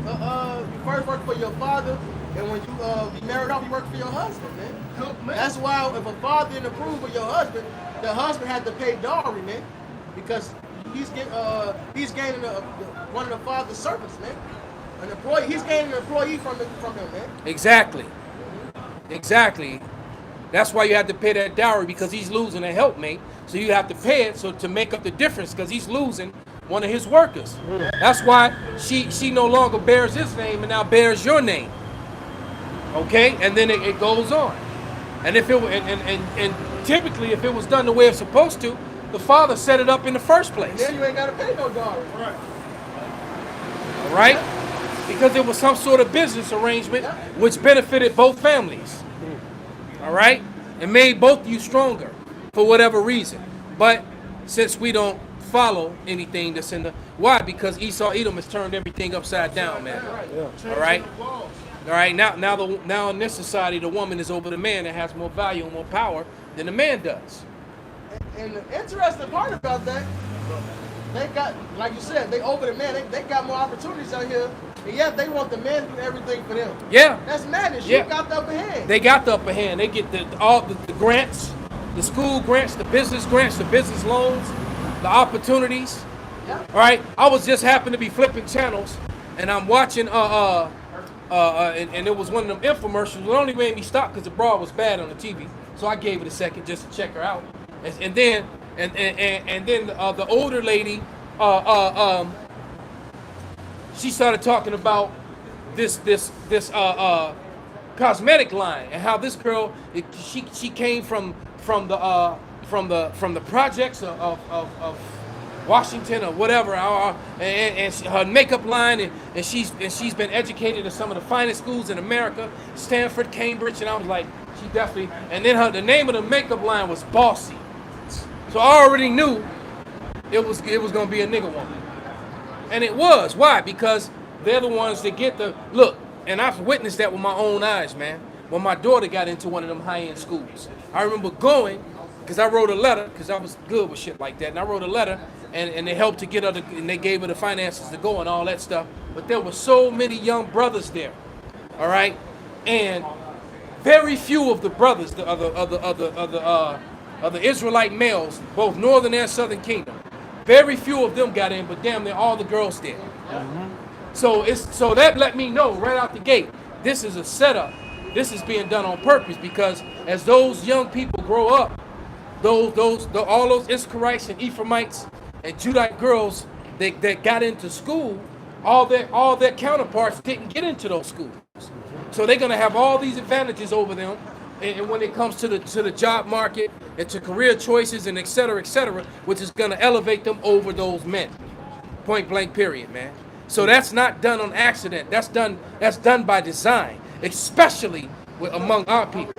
work for your father, and when you be married off, you work for your husband, man. That's why if a father didn't approve of your husband, the husband had to pay dowry, man, because he's gaining one of the father's servants, man. An employee, he's gaining an employee from him, man. Exactly. That's why you have to pay that dowry, because he's losing a helpmate. So you have to pay it to make up the difference, because he's losing one of his workers. That's why she no longer bears his name and now bears your name. Okay, and then it goes on. And if typically if it was done the way it's supposed to, the father set it up in the first place. Then you ain't gotta pay no dowry. Right. All right, because it was some sort of business arrangement which benefited both families. All right, and made both of you stronger for whatever reason. But since we don't follow anything that's in the why, because Edom has turned everything upside down, man. All right, now in this society, the woman is over the man that has more value and more power than the man does. And the interesting part about that, they got, like you said, they over the man. They got more opportunities out here, and yet they want the man to do everything for them. Yeah, that's madness. Yeah. You got the upper hand. They got the upper hand. They get all the grants, the school grants, the business loans, the opportunities. Yeah. All right. I was just happened to be flipping channels, and I'm watching and it was one of them infomercials. It only made me stop because the broad was bad on the TV, so I gave it a second just to check her out. And then the older lady, she started talking about this cosmetic line and how this girl she came from the projects of Washington or whatever, and her makeup line, and she's been educated at some of the finest schools in America, Stanford, Cambridge, and I was like, she definitely. And then the name of the makeup line was Bossy, so I already knew it was gonna be a nigga woman, and it was. Why? Because they're the ones that get the look, and I've witnessed that with my own eyes, man. When my daughter got into one of them high-end schools, I remember going. Because I wrote a letter, because I was good with shit like that. And I wrote a letter, and they helped to get her, and they gave her the finances to go and all that stuff. But there were so many young brothers there, all right? And very few of the brothers, the Israelite males, both northern and southern kingdom, very few of them got in, but damn near all the girls did. So that let me know right out the gate, this is a setup. This is being done on purpose, because as those young people grow up, all those Issacharites and Ephraimites and Judite girls that got into school all their counterparts didn't get into those schools. So they're gonna have all these advantages over them, and when it comes to the job market and to career choices and et cetera, which is gonna elevate them over those men. Point blank, period, man. So that's not done on accident. That's done by design, especially among our people.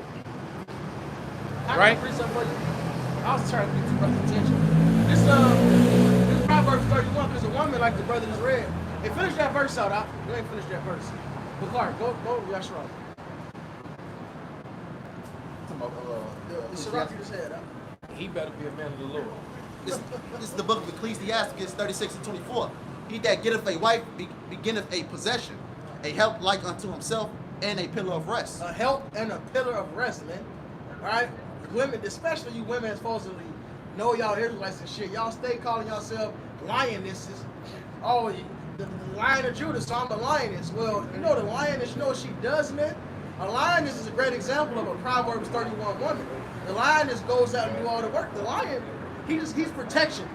Right? I was trying to get your brother's attention. This Proverbs 31, because a woman like the brother just read. Hey, finish that verse out. You ain't finished that verse. But Clark, go, Yashra. The Sirach you just had. He better be a man of the Lord. This is the book of Ecclesiastes 36 and 24. He that getteth a wife beginneth a possession, a help like unto himself, and a pillar of rest. A help and a pillar of rest, man. All right? Women, especially you women supposedly know y'all Israelites and shit. Y'all stay calling yourself lionesses. Oh, the lion of Judah, so I'm a lioness. Well, you know the lioness, you know what she does, man? A lioness is a great example of a Proverbs 31 woman. The lioness goes out and do all the work. The lion, he's protection.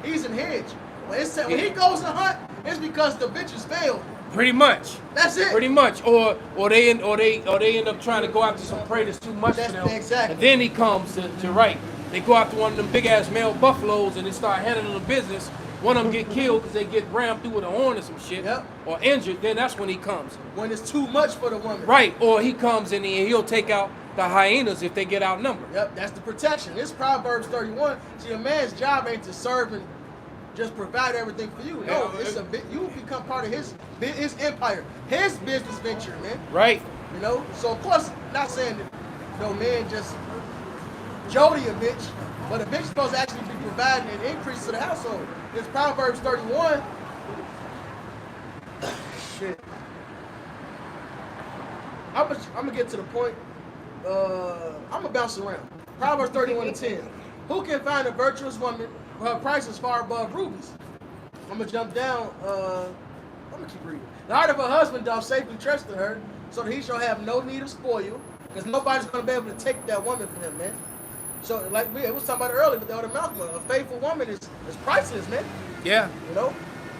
He's in hedge. When he goes to hunt, it's because the bitches failed. Pretty much. That's it. Pretty much. Or they end up trying to go after some prey that's too much for them. Exactly. And then he comes to right. They go after one of them big ass male buffaloes and they start handling the business. One of them get killed because they get rammed through with a horn or some shit. Yep. Or injured. Then that's when he comes. When it's too much for the woman. Right. Or he comes and he'll take out the hyenas if they get outnumbered. Yep. That's the protection. This Proverbs 31. See, a man's job ain't to serve and just provide everything for you. No, you become part of his empire, his business venture, man. Right. You know. So of course, not saying that no man just Jody a bitch, but a bitch is supposed to actually be providing an increase to the household. It's Proverbs 31. Shit. I'm gonna get to the point. I'm gonna bounce around. Proverbs 31 and 10. Who can find a virtuous woman? Her price is far above rubies. I'm gonna jump down. I'm gonna keep reading. The heart of her husband doth safely trust in her, so that he shall have no need of spoil, because nobody's gonna be able to take that woman from him, man. So, like we was talking about earlier with the other Malcolm, a faithful woman is priceless, man. Yeah. You know.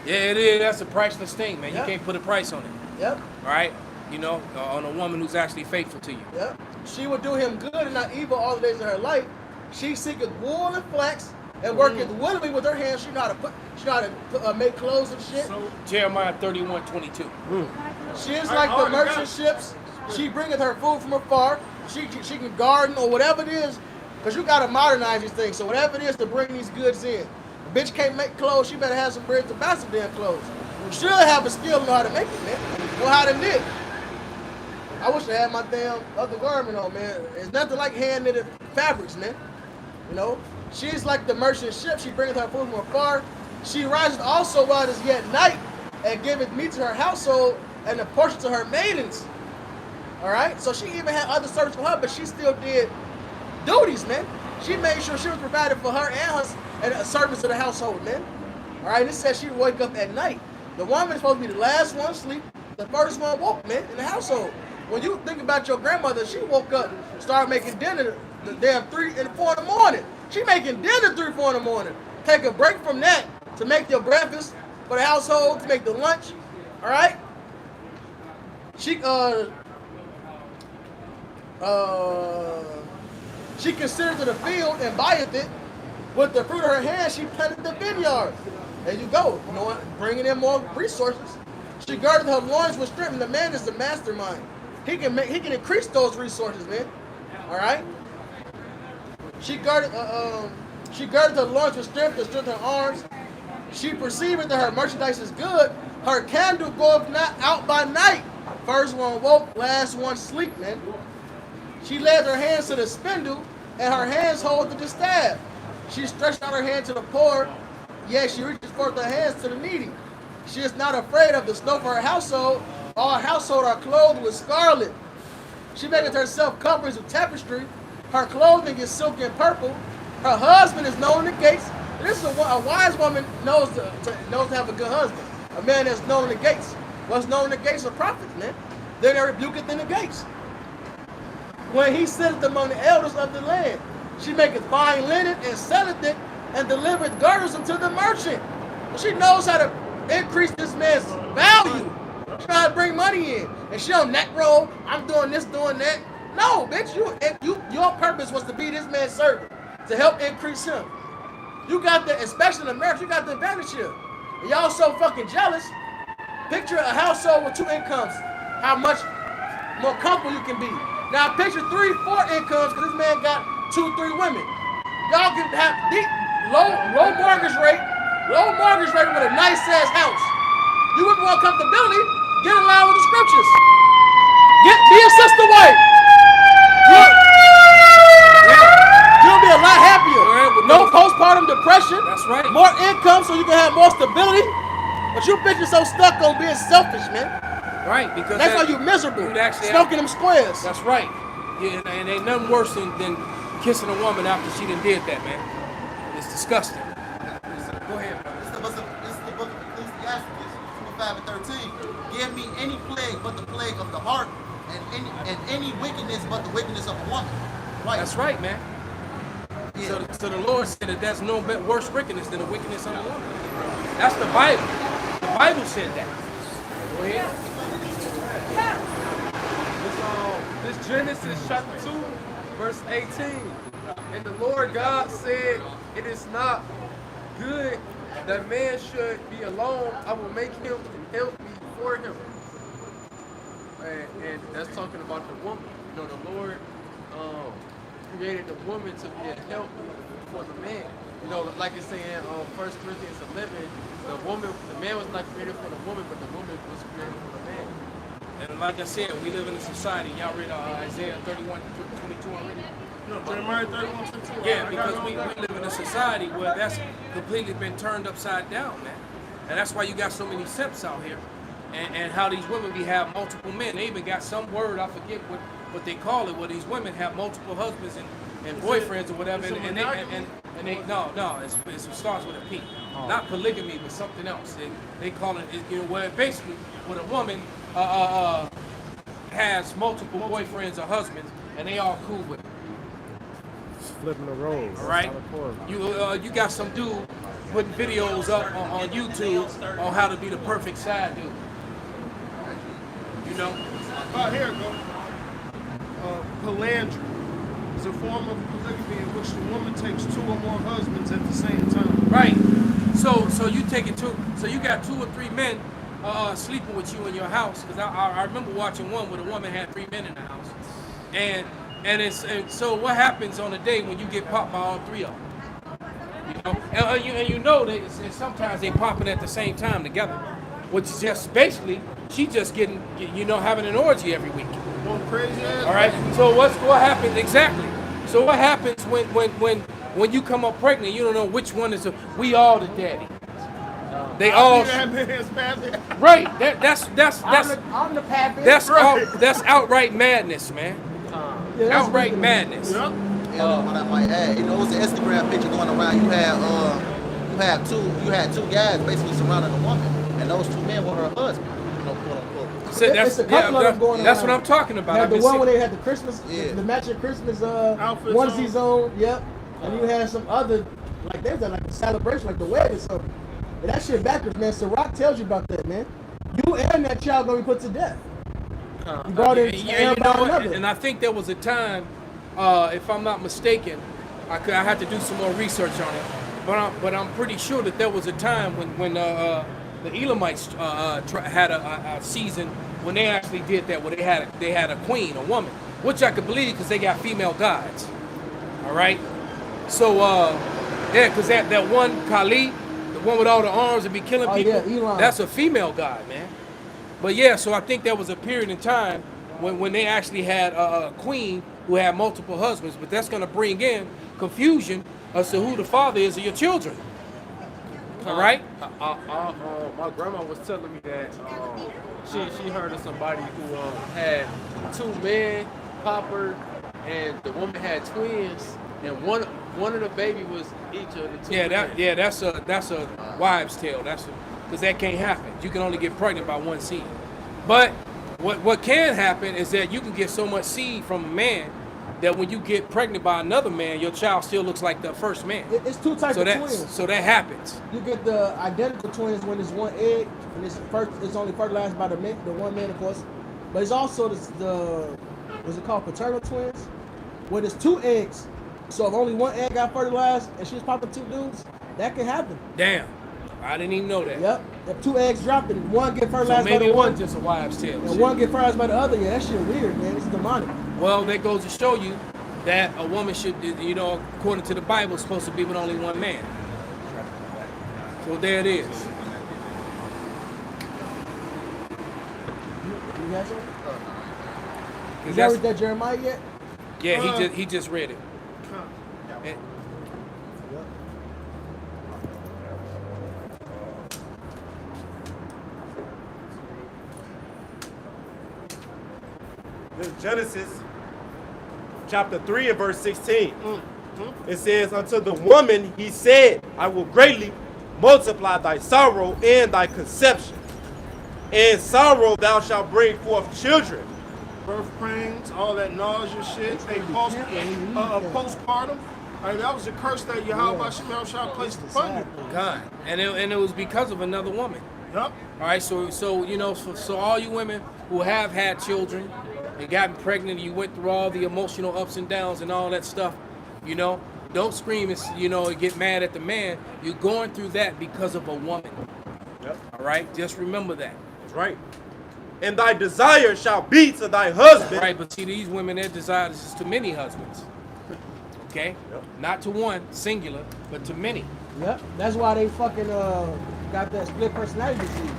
Yeah, it is. That's a priceless thing, man. Yep. You can't put a price on it. Yep. All right. You know, on a woman who's actually faithful to you. Yep. She will do him good and not evil all the days of her life. She seeketh wool and flax, and worketh willingly with her hands. She know how to make clothes and shit. So, Jeremiah 31:22. She is like the merchant ships. She bringeth her food from afar. She can garden or whatever it is, because you got to modernize these things. So whatever it is to bring these goods in. A bitch can't make clothes, she better have some bread to buy some damn clothes. She'll have a skill to know how to make it, man. Know how to knit. I wish I had my damn other garment on, man. It's nothing like hand knitted fabrics, man. You know? She's like the merchant ship. She bringeth her food from afar. She riseth also while it is yet night, and giveth meat to her household, and a portion to her maidens. All right? So she even had other servants for her, but she still did duties, man. She made sure she was provided for her and her servants of the household, man. All right? It says she would wake up at night. The woman is supposed to be the last one asleep. The first one woke, man, in the household. When you think about your grandmother, she woke up, started making dinner the damn 3 and 4 in the morning. She making dinner 3, 4 in the morning. Take a break from that to make your breakfast for the household, to make the lunch. All right? She considereth the field and buyeth it. With the fruit of her hand, she planted the vineyard. There you go. You know what? Bringing in more resources. She girded her loins with strength, and the man is the mastermind. He can increase those resources, man. All right. She girded her loins with strength, to strengthen her arms. She perceiveth that her merchandise is good. Her candle goeth not out by night. First one woke, last one sleep, man. She laid her hands to the spindle, and her hands hold to the staff. She stretched out her hand to the poor, yet she reaches forth her hands to the needy. She is not afraid of the snow for her household. All her household are clothed with scarlet. She maketh herself coverings of tapestry. Her clothing is silk and purple. Her husband is known in the gates. And this is a wise woman knows to have a good husband. A man that's known in the gates. What's known in the gates of prophets, man. Then they rebuketh in the gates. When he sitteth among the elders of the land, she maketh fine linen and selleth it, and delivereth girdles unto the merchant. She knows how to increase this man's value. She know how to bring money in. And she don't neck roll, I'm doing this, doing that. No, bitch, your purpose was to be this man's servant, to help increase him. You got the, especially in America, you got the advantage here. And y'all so fucking jealous. Picture a household with 2 incomes, how much more comfortable you can be. Now picture 3, 4 incomes, because this man got 2, 3 women. Y'all can have low mortgage rate with a nice ass house. You would want comfortability, get in line with the scriptures. Be a sister wife. You'll be a lot happier. No postpartum depression. That's right. More income so you can have more stability. But you bitches so stuck on being selfish, man. Right, because that's why you're miserable. Smoking them squares. That's right. Yeah, and ain't nothing worse than kissing a woman after she done did that, man. It's disgusting. Go ahead, bro. This is the book of Ecclesiastes, 5 and 13. Give me any plague but the plague of the heart, and any wickedness but the wickedness of a woman. Right. That's right, man. Yeah. So the Lord said that there's no worse wickedness than the wickedness of a woman. That's the Bible. The Bible said that. Go ahead. This Genesis chapter 2, verse 18. And the Lord God said, it is not good that man should be alone. I will make him and help me for him. And that's talking about the woman. You know, the Lord created the woman to be a help for the man. You know, like it's saying 1 Corinthians 11, the man was not created for the woman, but the woman was created for the man. And like I said, we live in a society. Y'all read Isaiah 31, 22 already? No, Jeremiah 31, 22. Yeah, because we live in a society where that's completely been turned upside down, man. And that's why you got so many simps out here. And how these women be have multiple men. They even got some word, I forget what they call it, where these women have multiple husbands and boyfriends or whatever. And they it starts with a P. Not polygamy, but something else. They call it, you know, where basically when a woman has multiple boyfriends or husbands and they all cool with it. Flipping the roles. All right. You got some dude putting videos up on YouTube on how to be the perfect side dude. You know? Here it goes. Polyandry is a form of polygamy in which the woman takes 2 or more husbands at the same time. Right. So you take it so you got 2 or 3 men sleeping with you in your house. Because I remember watching one where the woman had 3 men in the house. And so what happens on a day when you get popped by all 3 of them? You know, and you know that sometimes they popping at the same time together, which is just basically she just getting, you know, having an orgy every week. Going crazy ass. All right. So what happens exactly? So what happens when you come up pregnant? You don't know which one is we all the daddy. They all right. That's I'm the pappy. That's outright madness, man. Outright madness. Yeah, what I might add, you know, it was an Instagram picture going around. You had 2 guys basically surrounding a woman, and those 2 men were her husband. You know, quote unquote. So that's what I'm talking about. Had the one where they had the Christmas, the matching Christmas onesies on. Yep. And you had some other, like there's like a celebration, like the wedding or something. And that shit backwards, man. So Rock tells you about that, man. You and that child gonna be put to death. You brought in and I think there was a time, if I'm not mistaken, I had to do some more research on it, but I'm pretty sure that there was a time when the Elamites had a season when they actually did that, where they had a queen, a woman, which I could believe because they got female gods. All right, so because that one Kali, the one with all the arms and be killing people, that's a female god, man. But yeah, so I think there was a period in time when they actually had a queen who had multiple husbands, but that's going to bring in confusion as to who the father is of your children. All right? My grandma was telling me that she heard of somebody who had 2 men, popper, and the woman had twins, and one of the baby was each of the 2. Yeah, that's a wives' tale. Because that can't happen. You can only get pregnant by 1 seed. But what can happen is that you can get so much seed from a man that when you get pregnant by another man, your child still looks like the first man. It's two types So of that twins. so that happens. You get the identical twins when it's one egg and it's only fertilized by the one man, of course. But it's also the what's it called, paternal twins, where there's two eggs. So if only one egg got fertilized and she's popping two dudes, that can happen. Damn, I didn't even know that. Yep. If two eggs drop and one get So fertilized by maybe the it one, wasn't just a wives' tale. and shit. one get fertilized by the other, yeah, that shit weird, man. It's demonic. Well, that goes to show you that a woman should, you know, according to the Bible, is supposed to be with only one man. So there it is. You got something? 'Cause You that's- read that Jeremiah yet? Yeah, he just read it. And- This is Genesis chapter 3 and verse 16. It says, unto the woman he said, I will greatly multiply thy sorrow and thy conception. In sorrow thou shalt bring forth children. Birth pains, all that nausea shit. They postpartum. I mean, that was a curse that Yahweh Shall placed upon you. God, and it was because of another woman. Yep. All right, so you know, so all you women who have had children and gotten pregnant, you went through all the emotional ups and downs and all that stuff. You know, don't scream and get mad at the man. You're going through that because of a woman. Yep. All right, just remember that. That's right. And thy desire shall be to thy husband. Right, but see, these women, their desire is to many husbands. Okay, Yep. not to one singular, but to many. Yep. That's why they fucking got that split personality disease.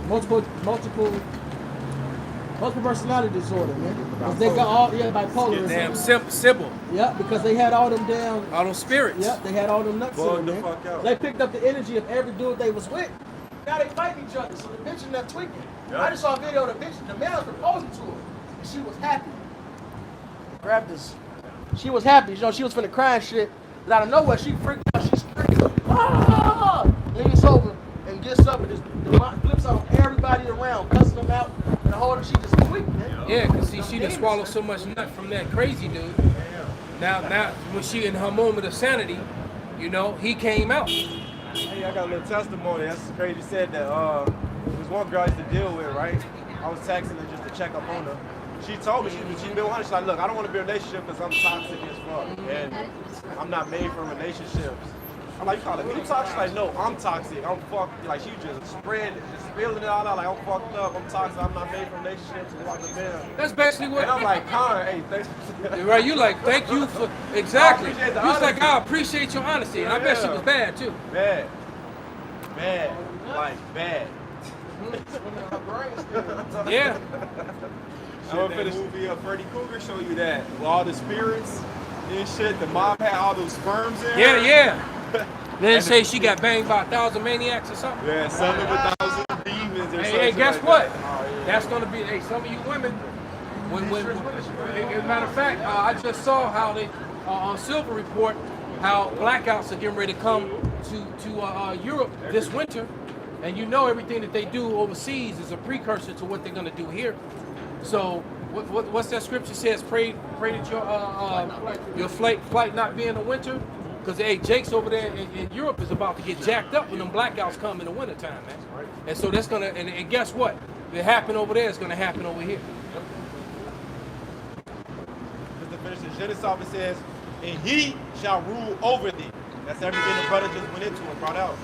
Multiple personality disorder, man. 'Cause they got all bipolar. and Damn, stuff. Sybil, Yep, because they had all them damn. all those spirits. Yep, they had all them nuts Bug in the them, man. fuck out. They picked up the energy of every dude they was with. Now they fighting each other, so the bitch in there tweaking. Yep. I just saw a video of the bitch, the man was proposing to her, and she was happy. Grabbed this. She was happy, you know, she was finna cry and shit. But out of nowhere, she freaked out, she screamed, ah! Leans over and gets up and just flips on everybody around, cussing them out, and the whole she just tweaked, man. Yeah, because see, she done swallowed so much nut from that crazy dude. Now, when she in her moment of sanity, you know, he came out. Hey, I got a little testimony. That's crazy. You said that there was one girl I used to deal with, right? I was texting her just to check up on her. She told me, she's been honest, she's like, look, I don't want to be in a relationship because I'm toxic as fuck. And I'm not made for relationships. I'm like, you calling me toxic? She's like, no, I'm toxic. I'm fucked. Like, she just spilling it all out. Like, I'm fucked up. I'm toxic. I'm not made for relationships. And walking down. That's basically what. And I'm like, Con, hey, thanks. Right, you like, thank you for exactly. I appreciate the You was like, honesty. I appreciate your honesty, and I bet she was bad too. Bad. Like, bad. Yeah. I'm gonna finish. The movie of Freddy Krueger show you that. With all the spirits and shit, the mom had all those sperms in her. Yeah. Then say she got banged by 1,000 maniacs or something. Yeah, some of 1,000 demons or something. Hey, guess like what? that. Oh, yeah. That's gonna be. Hey, some of you women. As a matter of fact, I just saw how they on Silver Report how blackouts are getting ready to come to Europe this winter, and you know everything that they do overseas is a precursor to what they're gonna do here. So what's that scripture says? Pray that your flight not be in the winter, because hey, Jake's over there in Europe is about to get jacked up when them blackouts come in the wintertime, man. And so that's gonna and guess what? If it happened over there, it's gonna happen over here. Just to finish the Genesis off, it says, and he shall rule over thee. That's everything the brother just went into and brought out.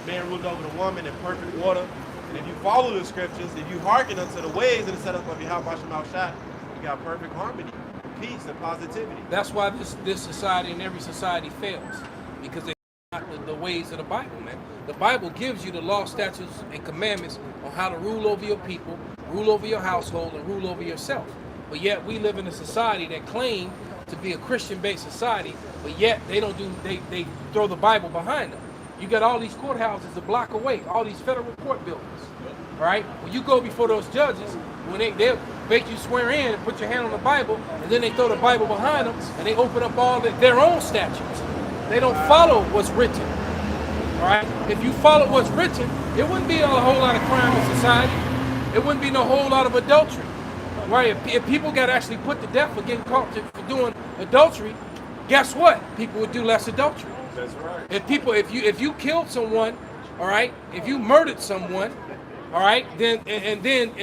The man ruled over the woman in perfect order. And if you follow the scriptures, if you hearken unto the ways and the setup of Yahweh Shah, you got perfect harmony, peace, and positivity. That's why this society and every society fails, because they not the ways of the Bible, man. The Bible gives you the law, statutes, and commandments on how to rule over your people, rule over your household, and rule over yourself. But yet we live in a society that claim to be a Christian-based society, but yet they don't do. They throw the Bible behind them. You got all these courthouses a block away, all these federal court buildings. Right? When you go before those judges, when they make you swear in and put your hand on the Bible, and then they throw the Bible behind them, and they open up all their own statutes. They don't follow what's written. All right? If you follow what's written, it wouldn't be a whole lot of crime in society. It wouldn't be no whole lot of adultery. Right? If people got actually put to death for getting caught for doing adultery, guess what? People would do less adultery. That's right. If you killed someone, all right, if you murdered someone, all right, then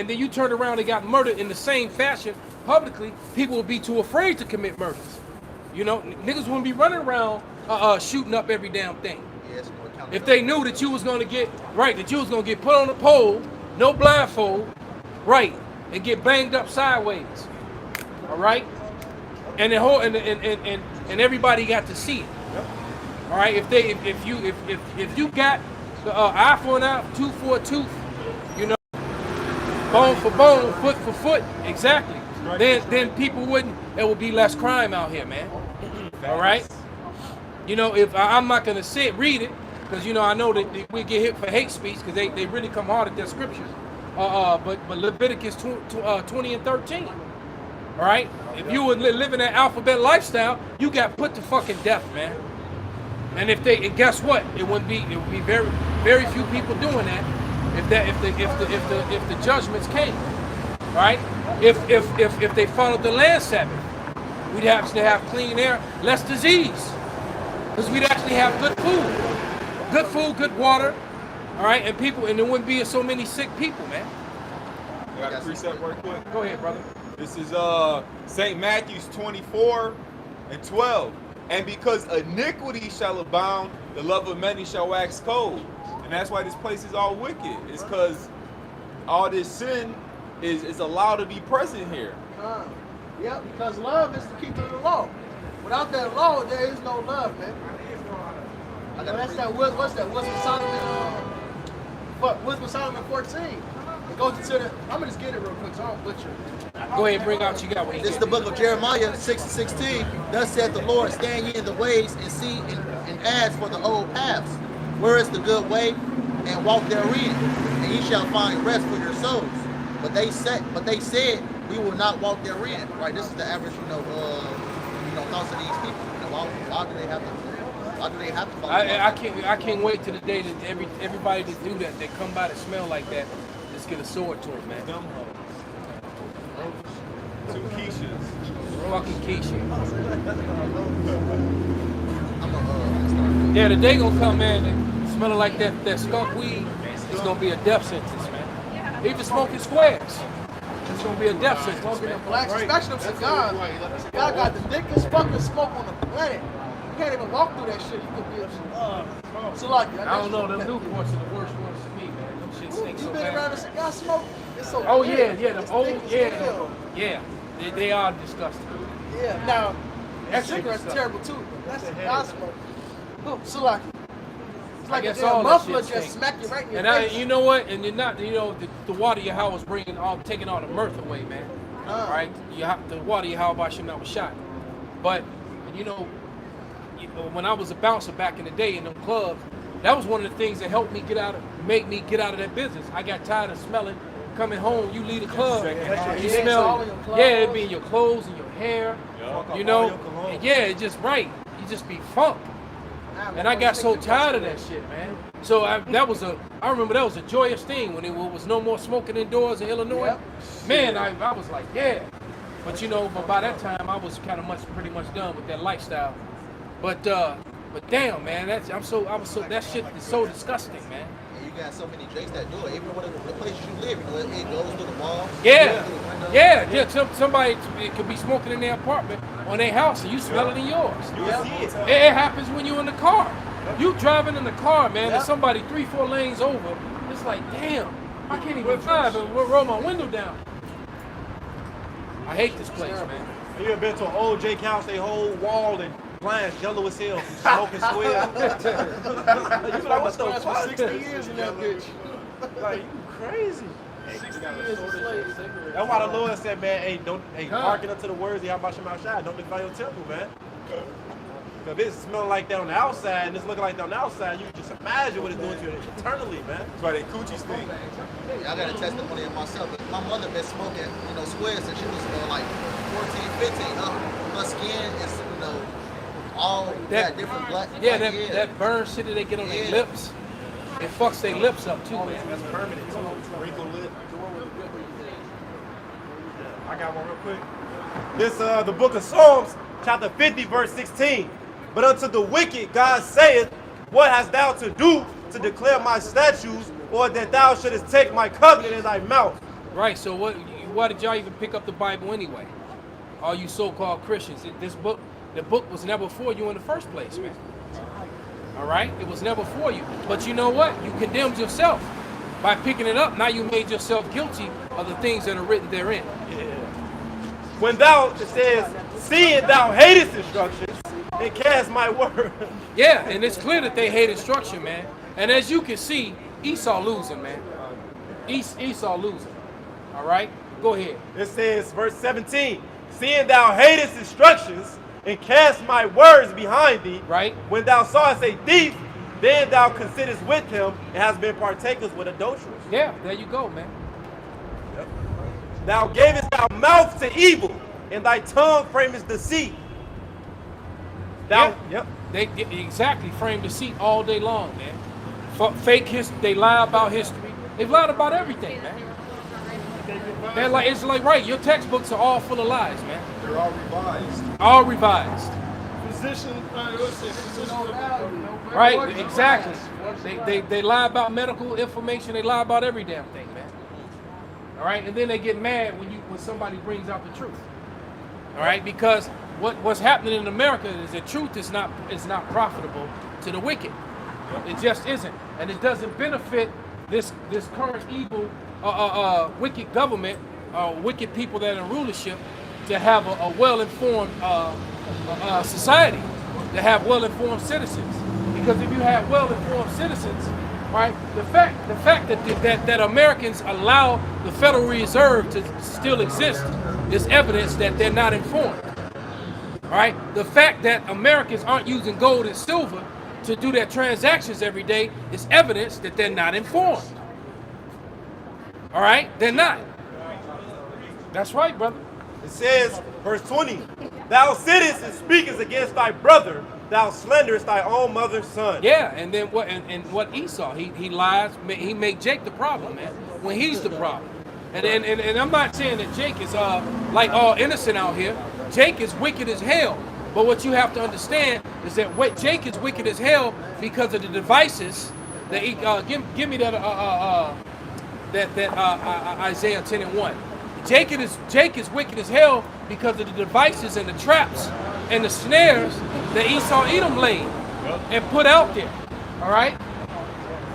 you turned around and got murdered in the same fashion publicly, people would be too afraid to commit murders. You know, niggas wouldn't be running around shooting up every damn thing. If they knew that you was gonna get put on a pole, no blindfold, right, and get banged up sideways, all right, and and everybody got to see it. All right, if you got the eye for an eye, tooth for a tooth, you know, bone for bone, foot for foot, exactly. Then people wouldn't. There would be less crime out here, man. All right. You know, if I'm not gonna read it, because you know I know that we get hit for hate speech because they really come hard at their scriptures. But Leviticus 20 and 13. All right. If you were living that alphabet lifestyle, you got put to fucking death, man. And guess what? It would be very, very few people doing that if the judgments came, right? If they followed the land Sabbath, we'd actually have clean air, less disease, because we'd actually have good food, good water, all right, and there wouldn't be so many sick people, man. I got a precept real quick. Go ahead, brother. This is St. Matthew's 24 and 12. And because iniquity shall abound, the love of many shall wax cold. And that's why this place is all wicked. It's because all this sin is allowed to be present here. Yeah, because love is the keeper of the law. Without that law, there is no love, man. That's that. What's that? Wisdom Solomon 14. It goes into the. I'm gonna just get it real quick, so I don't butcher it. Go ahead and bring out what you got. This is the book of Jeremiah 6:16. Thus saith the Lord, stand ye in the ways and see and ask for the old paths. Where is the good way? And walk therein, and ye shall find rest for your souls. But they said, we will not walk therein. Right? This is the average, thoughts of these people. You know, why do they have to? Why do they have to follow? I can't wait till the day that everybody that do that come by that smell like that, just get a sword to them, man. Dumb hoes. Two Keishas. Fucking Keisha. Yeah, the day gonna come, man, and smelling like that skunk weed, it's gonna be a death sentence, man. Even smoking squares, it's gonna be a death sentence, man. Blacks, especially them cigars. Cigar got the thickest fucking smoke on the planet. You can't even walk through that shit. You could be so like I don't know, them Newports are the worst ones to me, man. Them shit stink so You been bad. around a cigar smoke? It's so Oh thick. yeah, the It's old, thick as yeah, hell. yeah. They are disgusting. Yeah, now, That cigarette's shit terrible too. That's cigar smoke. Oh, so like, it's like guess a damn all that muffler shit just stink. smack you right in your And face. you know what? And you're not, the water your house was taking all the mirth away, man. Right? The water your house, I should not was shot. But when I was a bouncer back in the day in them clubs, that was one of the things that helped me make me get out of that business. I got tired of smelling. Coming home, you leave the club, you Yeah, smell, all in your clothes. it be in your clothes and your hair, Yeah. and it's just right. You just be funk. And I got so tired of that shit, man. So I remember that was a joyous thing when there was no more smoking indoors in Illinois. Yep. Man, I was like, yeah. But but by that time I was pretty much done with that lifestyle. But damn, man, that shit is so disgusting, man. And you got so many Jakes that do it. Even when the places you live, it goes through the walls. Yeah. Somebody it could be smoking in their apartment on their house and you smell it in yours. It happens when you're in the car. You driving in the car, man, and somebody 3-4 lanes over. It's like, damn, I can't even drive and roll my window down. I hate this place, man. You ever been to an old Jake house? They whole wall and blinds yellow as hell from smoking square. You like, what the fuck? 60 years in that bitch. Like, you crazy. 60 years of slavery. That's why the Lord said, man, hey, hearken unto the words, how about your mouth shine? Don't defile your temple, man. If it's smelling like that on the outside and it's looking like that on the outside, you can just imagine what it's doing to you internally, man. That's why they coochie stink. I got a testimony of myself. My mother been smoking, squares since she was like 14, 15. Her skin is, all that different black. Yeah, black hair. that burn shit that they get on their lips. It fucks their lips up too, man. That's permanent. Wrinkle lip. I got one real quick. This the book of Psalms, chapter 50, verse 16. But unto the wicked God saith, what hast thou to do to declare my statutes, or that thou shouldest take my covenant in thy mouth? Right, so why did y'all even pick up the Bible anyway? All you so-called Christians. The book was never for you in the first place, man. All right? It was never for you. But you know what? You condemned yourself. By picking it up, now you made yourself guilty of the things that are written therein. Yeah. When thou, it says, seeing thou hatest instructions, and cast my word. Yeah, and it's clear that they hate instruction, man. And as you can see, Esau losing, man. Esau losing. All right? Go ahead. It says, verse 17, seeing thou hatest instructions, and cast my words behind thee. Right. When thou sawest a thief, then thou considerest with him, and hast been partakers with adulterers. Yeah, there you go, man. Yep. Thou gavest thy mouth to evil, and thy tongue framest deceit. Thou, yep. They exactly frame deceit all day long, man. Fake history. They lie about history. They've lied about everything, man. They're like, it's like, right, your textbooks are all full of lies, man. They're all revised. All revised. Physician, Right, exactly. They lie about medical information. They lie about every damn thing, man. All right, and then they get mad when somebody brings out the truth. All right, because what's happening in America is the truth is not profitable to the wicked. It just isn't, and it doesn't benefit this current evil, wicked government, wicked people that are in rulership, to have a well-informed society, to have well-informed citizens. Because if you have well-informed citizens, right, the fact that Americans allow the Federal Reserve to still exist is evidence that they're not informed. All right, the fact that Americans aren't using gold and silver to do their transactions every day is evidence that they're not informed. All right, they're not. That's right, brother. It says, verse 20, thou sittest and speakest against thy brother, thou slanderest thy own mother's son. Yeah, and then what? And what Esau? He lies. He make Jake the problem, man. When he's the problem. And I'm not saying that Jake is like all innocent out here. Jake is wicked as hell. But what you have to understand is that Jake is wicked as hell because of the devices that he give me that Isaiah 10:1. Jake is wicked as hell because of the devices and the traps and the snares that Esau Edom laid and put out there. All right.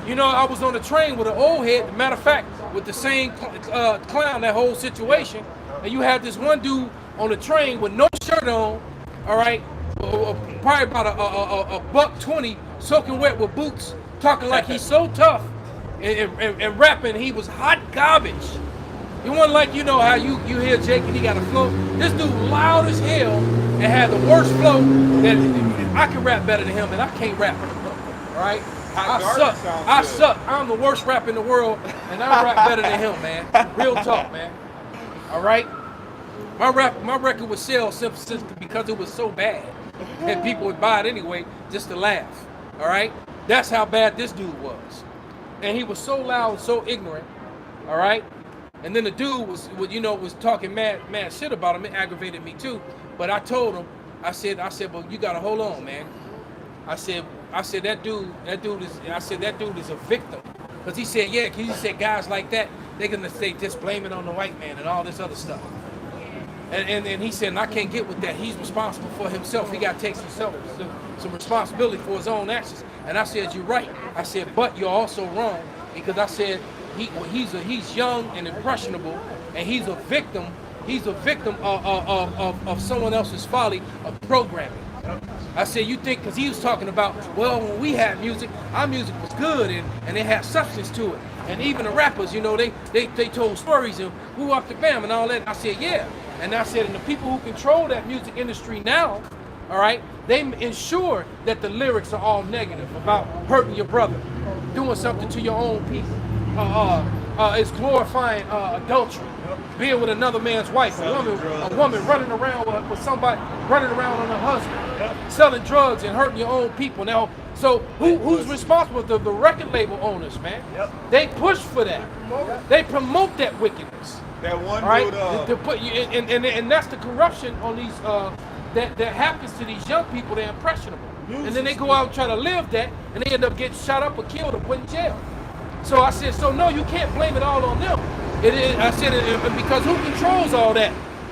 You know, I was on the train with an old head. Matter of fact, with the same clown that whole situation, and you had this one dude on the train with no shirt on. All right, probably about a $120, soaking wet with boots, talking like he's so tough, and rapping. He was hot garbage. It wasn't like, you know how you hear Jake and he got a flow. This dude loud as hell and had the worst flow that I can rap better than him, and I can't rap. All right, I suck. I'm the worst rapper in the world, and I rap better than him, man. Real talk, man. All right. My record would sell simply because it was so bad, and people would buy it anyway just to laugh. All right, that's how bad this dude was, and he was so loud and so ignorant. All right, and then the dude was talking mad shit about him. It aggravated me too. But I told him, I said, well, you gotta hold on, man. I said that dude is a victim, because he said, yeah, because he said guys like that, they're gonna say just blame it on the white man and all this other stuff. And he said, I can't get with that. He's responsible for himself. He got to take some responsibility for his own actions. And I said, you're right. I said, but you're also wrong, because I said he's young and impressionable, and he's a victim. He's a victim of someone else's folly of programming. I said, you think, because he was talking about, well, when we had music, our music was good and it had substance to it. And even the rappers, you know, they told stories and who up the bam and all that. I said, yeah. And I said, and the people who control that music industry now, all right, they ensure that the lyrics are all negative about hurting your brother, doing something to your own people, is glorifying adultery, being with another man's wife, a woman running around with somebody, running around on her husband, selling drugs and hurting your own people. Now, so who's responsible? The record label owners, man. They push for that. They promote that wickedness. That one Right? dude, To put you and that's the corruption on these that happens to these young people. They're impressionable, and then they go out and try to live that, and they end up getting shot up or killed or put in jail. So I said, so no, you can't blame it all on them. It is. I said, because who controls all that?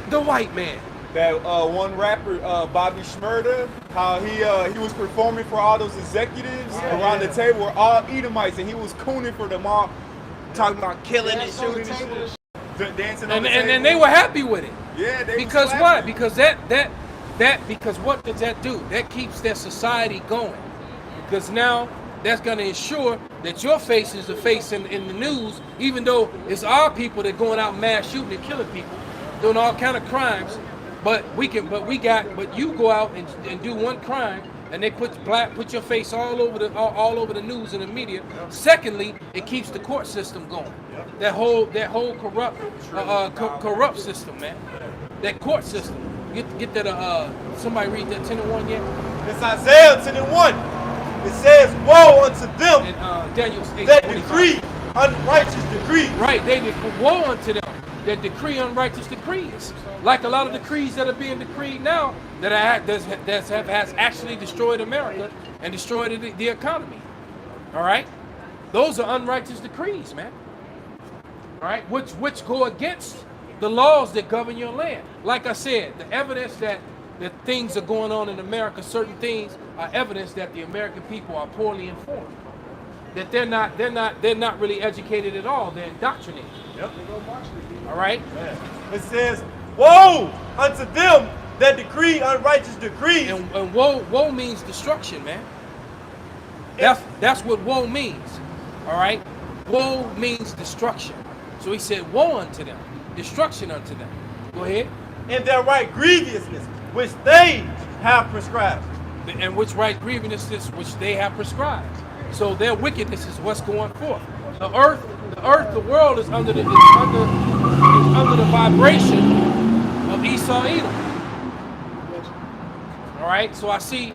The white man. that one rapper, Bobby Shmurda, how he was performing for all those executives around the table were all Edomites, and he was cooning for them all, talking about killing and shooting and shit. Dancing on the table. And they were happy with it. Yeah, they because was what? slapping. Because because what does that do? That keeps their society going. Because now that's going to ensure that your face is the face in the news, even though it's our people that going out mass shooting and killing people, doing all kind of crimes. But you go out and do one crime, and they put your face all over the news and the media. Secondly, it keeps the court system going. That whole corrupt system, man. That court system. Get that. Somebody read that 10:1 yet? It's Isaiah 10:1. It says, "Woe unto them And Daniel 8:25. that decree unrighteous decrees." Right, they woe unto them that decree unrighteous decrees. Like a lot of decrees that are being decreed now that has actually destroyed America and destroyed the economy. All right, those are unrighteous decrees, man. All right, which go against the laws that govern your land. Like I said, the evidence that things are going on in America, certain things are evidence that the American people are poorly informed. That they're not really educated at all. They're indoctrinated. Yep. All right. It says, "Woe unto them that decree unrighteous decrees." And woe means destruction, man. That's what woe means. All right. Woe means destruction. So he said, "Woe unto them, destruction unto them." Go ahead. In their right grievousness, which they have prescribed. And which right grievousness which they have prescribed. So their wickedness is what's going forth. The world is under the vibration of Esau Edom. All right. So I see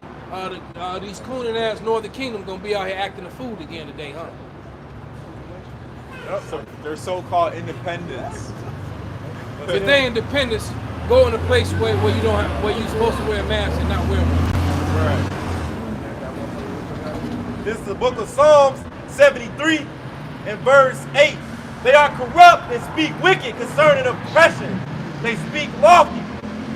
these cooning ass Northern Kingdom gonna be out here acting a fool again today, huh? Yep, so they're so-called independents. If they independents, go in a place where you're supposed to wear a mask and not wear one. Right. This is the book of Psalms 73 and verse 8. They are corrupt and speak wicked concerning oppression. They speak lofty.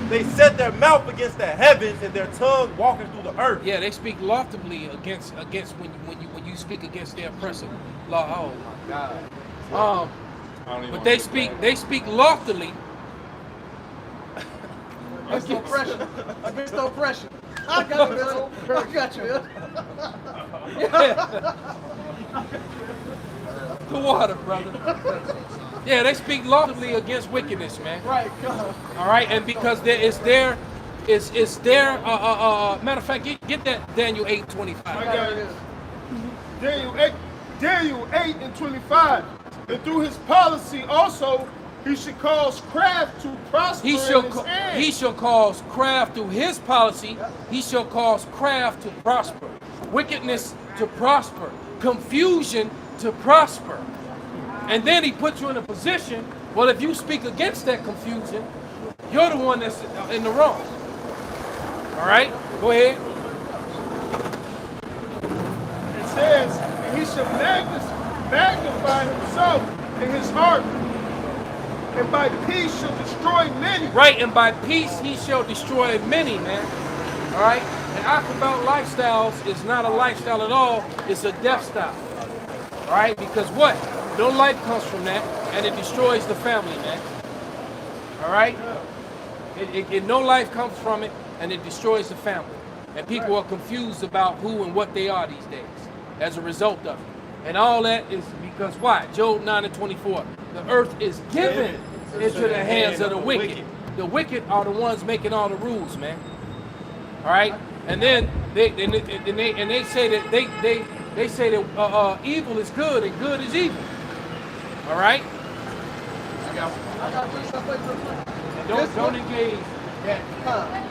They set their mouth against the heavens and their tongue walking through the earth. Yeah, they speak loftily against when you speak against their oppressive law. Oh my God. But they speak loftily. Against oppression. Against oppression. I got you, Bill. I got you, Bill. The water, brother. Yeah, they speak loftily against wickedness, man. Right, God. All right, and because it's their matter of fact, get that Daniel 8:25. I got it. Daniel 8:25. And through his policy also, he should cause craft to prosper He in his hand. he shall cause craft through his policy. He shall cause craft to prosper, wickedness to prosper, confusion to prosper. And then he puts you in a position, well, if you speak against that confusion, you're the one that's in the wrong. All right, go ahead. It says, and he shall magnify himself in his heart, and by peace shall destroy many. Right, and by peace he shall destroy many, man. All right, and Aquabout lifestyles is not a lifestyle at all. It's a death style. All right, because what? No life comes from that, and it destroys the family, man. All right, no life comes from it, and it destroys the family. And people are confused about who and what they are these days as a result of it. And all that is because why? Job 9:24. The earth is given into the hands of the wicked. The wicked are the ones making all the rules, man. All right, and then they say that they say that evil is good and good is evil. All All right? I got precept for you real quick. And This don't one- engage that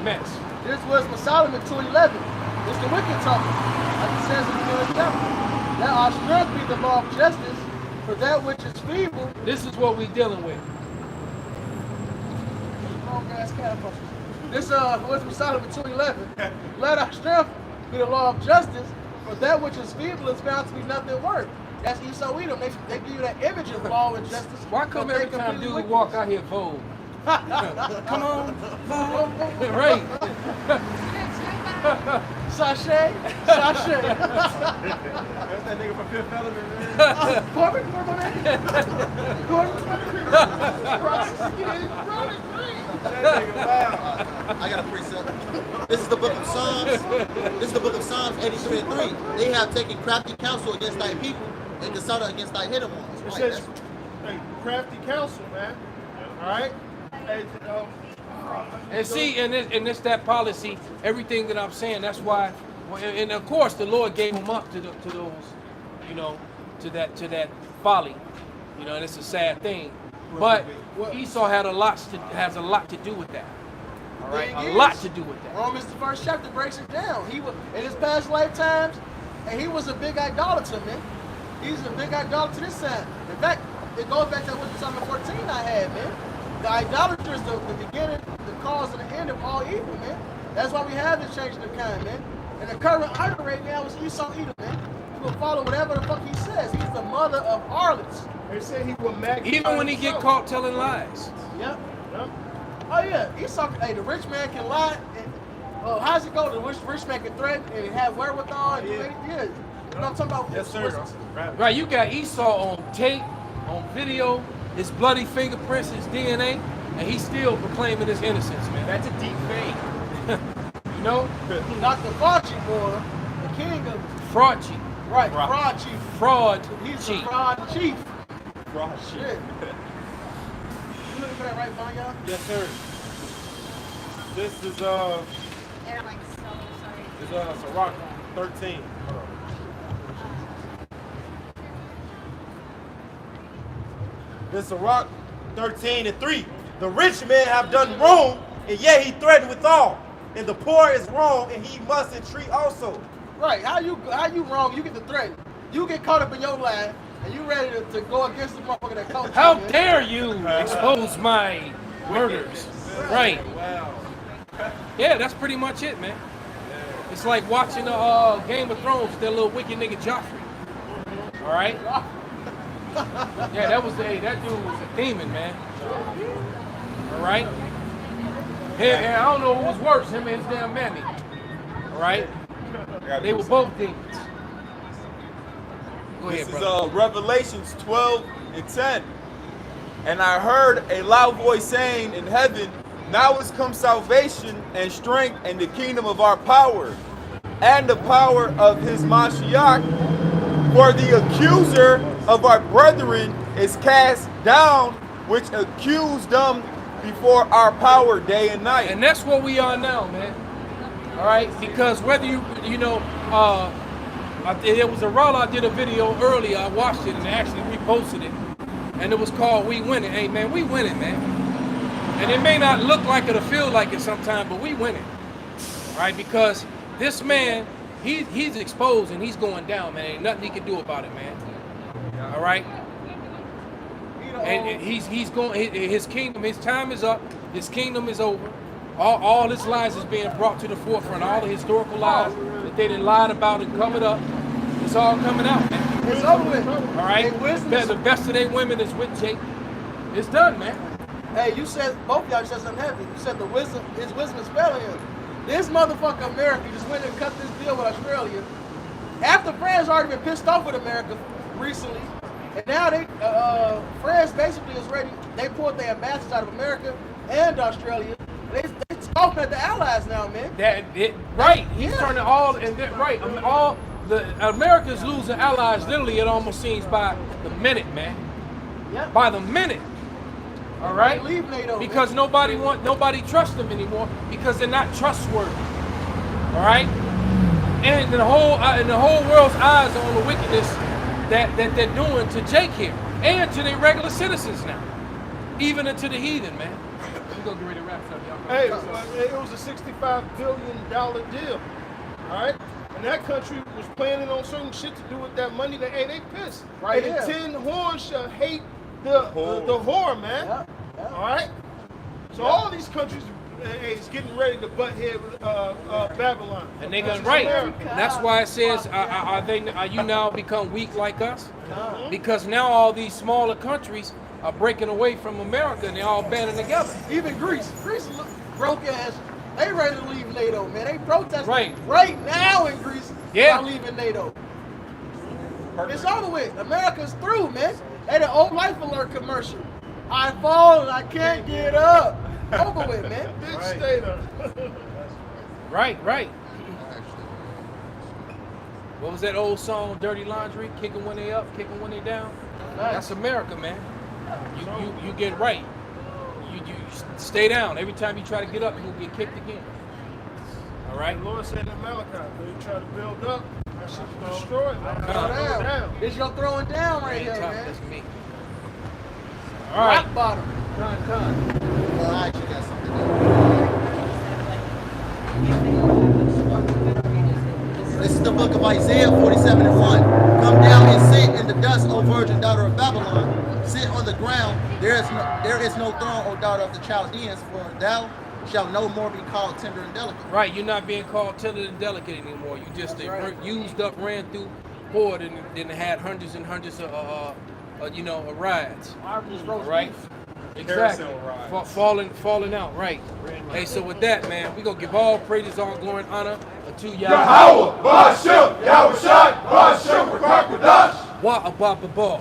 mess. This was Solomon 2:11. It's the wicked talking. Like it says in the chapter. Let our strength be the law of justice, for that which is feeble. This is what we're dealing with. Long ass calf. This was Solomon 2:11. Let our strength be the law of justice, for that which is feeble is found to be nothing worth. That's Esau Edom. They give you that image of law and justice. Why come but they every time completely dude walk wicked. out here bold? Come on, bold. Right. Sachet. That's that nigga from Fifth Element, man. Corbin. That nigga wild. I got a precept. This is the book of Psalms. This is the book of Psalms 83 and 3. They have taken crafty counsel against thy people and consulted against thy hidden ones. It Right, says, hey, crafty counsel, man. All right? Hey, And see, and it's that policy, everything that I'm saying, that's why, and of course the Lord gave him up to those, you know, to that folly, you know, and it's a sad thing. But Esau has a lot to do with that. All right, a lot to do with that. Romans the first chapter breaks it down. He was in his past lifetimes, and he was a big idolater, man. He's a big idolater this time. In fact, it goes back to what Psalm 14 I had, man. The idolatry is the beginning, the cause, and the end of all evil, man. That's why we have this change in the kind, man. And the current idol right now is Esau Edom, man. You will follow whatever the fuck he says. He's the mother of harlots. they say he will magnify Even when he get himself. caught telling lies. Yep. Yep. Oh yeah, Esau. Hey, the rich man can lie. And, how's it go? The rich man can threaten and have wherewithal and do anything. Yeah. You know what I'm talking about? Yes, sir. Right, you got Esau on tape, on video, his bloody fingerprints, his DNA, and he's still proclaiming his innocence, man. That's a deep fake. You know? Not the Fauci boy, the king of Fraud chief. right, fraud chief. Fraud He's chief. the fraud chief. Fraud Shit. shit. You looking for that right, Vanya? Yes, sir. This is They're like so sorry. Sirach 13. Hold on. This is Sirach 13 and 3. The rich man have done wrong, and yet he threatened withal. And the poor is wrong, and he must entreat also. Right. How you wrong? You get the threat. You get caught up in your lie, and you ready to go against the motherfucker that comes. How dare you expose my murders? Right. Wow. Yeah, that's pretty much it, man. It's like watching Game of Thrones with that little wicked nigga Joffrey. All right. Yeah, that dude was a demon, man. All right. And I don't know who was worse, him and his damn mammy. All right. They were both demons. Go ahead, This is brother. Revelations 12 and 10. And I heard a loud voice saying in heaven, now is come salvation and strength and the kingdom of our power and the power of his Mashiach. For the accuser of our brethren is cast down, which accused them before our power day and night. And that's where we are now, man. All right, because whether you know, there was a roll. I did a video earlier. I watched it and actually reposted it, and it was called "We Winning." Hey, man, we winning, man. And it may not look like it or feel like it sometimes, but we winning, right? Because this man, he's exposed and he's going down, man. Ain't nothing he can do about it, man. All right. And he's going. His kingdom. His time is up. His kingdom is over. All his lies is being brought to the forefront. All the historical lies that they done lied about and covered up. It's all coming out, man. It's over with. All right. The best of their women is with Jake. It's done, man. Hey, you said both y'all said something heavy. You said his wisdom is failing him. This motherfucker America just went and cut this deal with Australia. After France already been pissed off with America recently, and now France basically is ready. They pulled their ambassadors out of America and Australia. They scoffing at the allies now, man. Right. He's turning all and that right. All the America's losing allies. Literally, it almost seems by the minute, man. Yep. By the minute. All right. Leave NATO, because nobody trusts them anymore because they're not trustworthy. All right. And the whole world's eyes are on the wickedness that they're doing to Jake here. and to their regular citizens now, even into the heathen, man. We gonna get ready to wrap this up, y'all. Hey, it was a $65 billion deal. All right? And that country was planning on certain shit to do with that money. They pissed. Right Hey, the here. 10 horns shall hate the whore, man. Yeah, yeah. All right? So all these countries is getting ready to butt head with Babylon. And they got Which is right. America. That's why it says, are you now become weak like us? Because now all these smaller countries are breaking away from America and they're all banding together. Even Greece. Greece look broke ass. They ready to leave NATO, man. They protesting Right. now in Greece about leaving NATO. It's over with. America's through, man. They the old Life Alert commercial. I fall and I can't get up. Over with, man. Big state of Right. What was that old song, Dirty Laundry? Kicking when they up, kicking when they down. That's America, man. You get right. You stay down. Every time you try to get up, you'll get kicked again. All right. The Lord said in Malachi, they try to build up, that shit's destroyed. Throw down. This your throwing down right here, man. That's me. All right. Rock bottom. Well, I actually got something to do. This is the book of Isaiah 47:1. Come down and sit in the dust, O virgin daughter of Babylon. Sit on the ground. There is no throne, O daughter of the Chaldeans, for thou shalt no more be called tender and delicate. Right, you're not being called tender and delicate anymore. You just used up, ran through, poured, and then had hundreds and hundreds of rides. Right? Exactly. Falling out. Right. Hey, so with that, man, we gonna give all praises, all glory, and honor to Yahweh. Yahweh, Ba'ashem, Yahweh Shai, Ba'ashem, Rakakwadash. Wa ababa.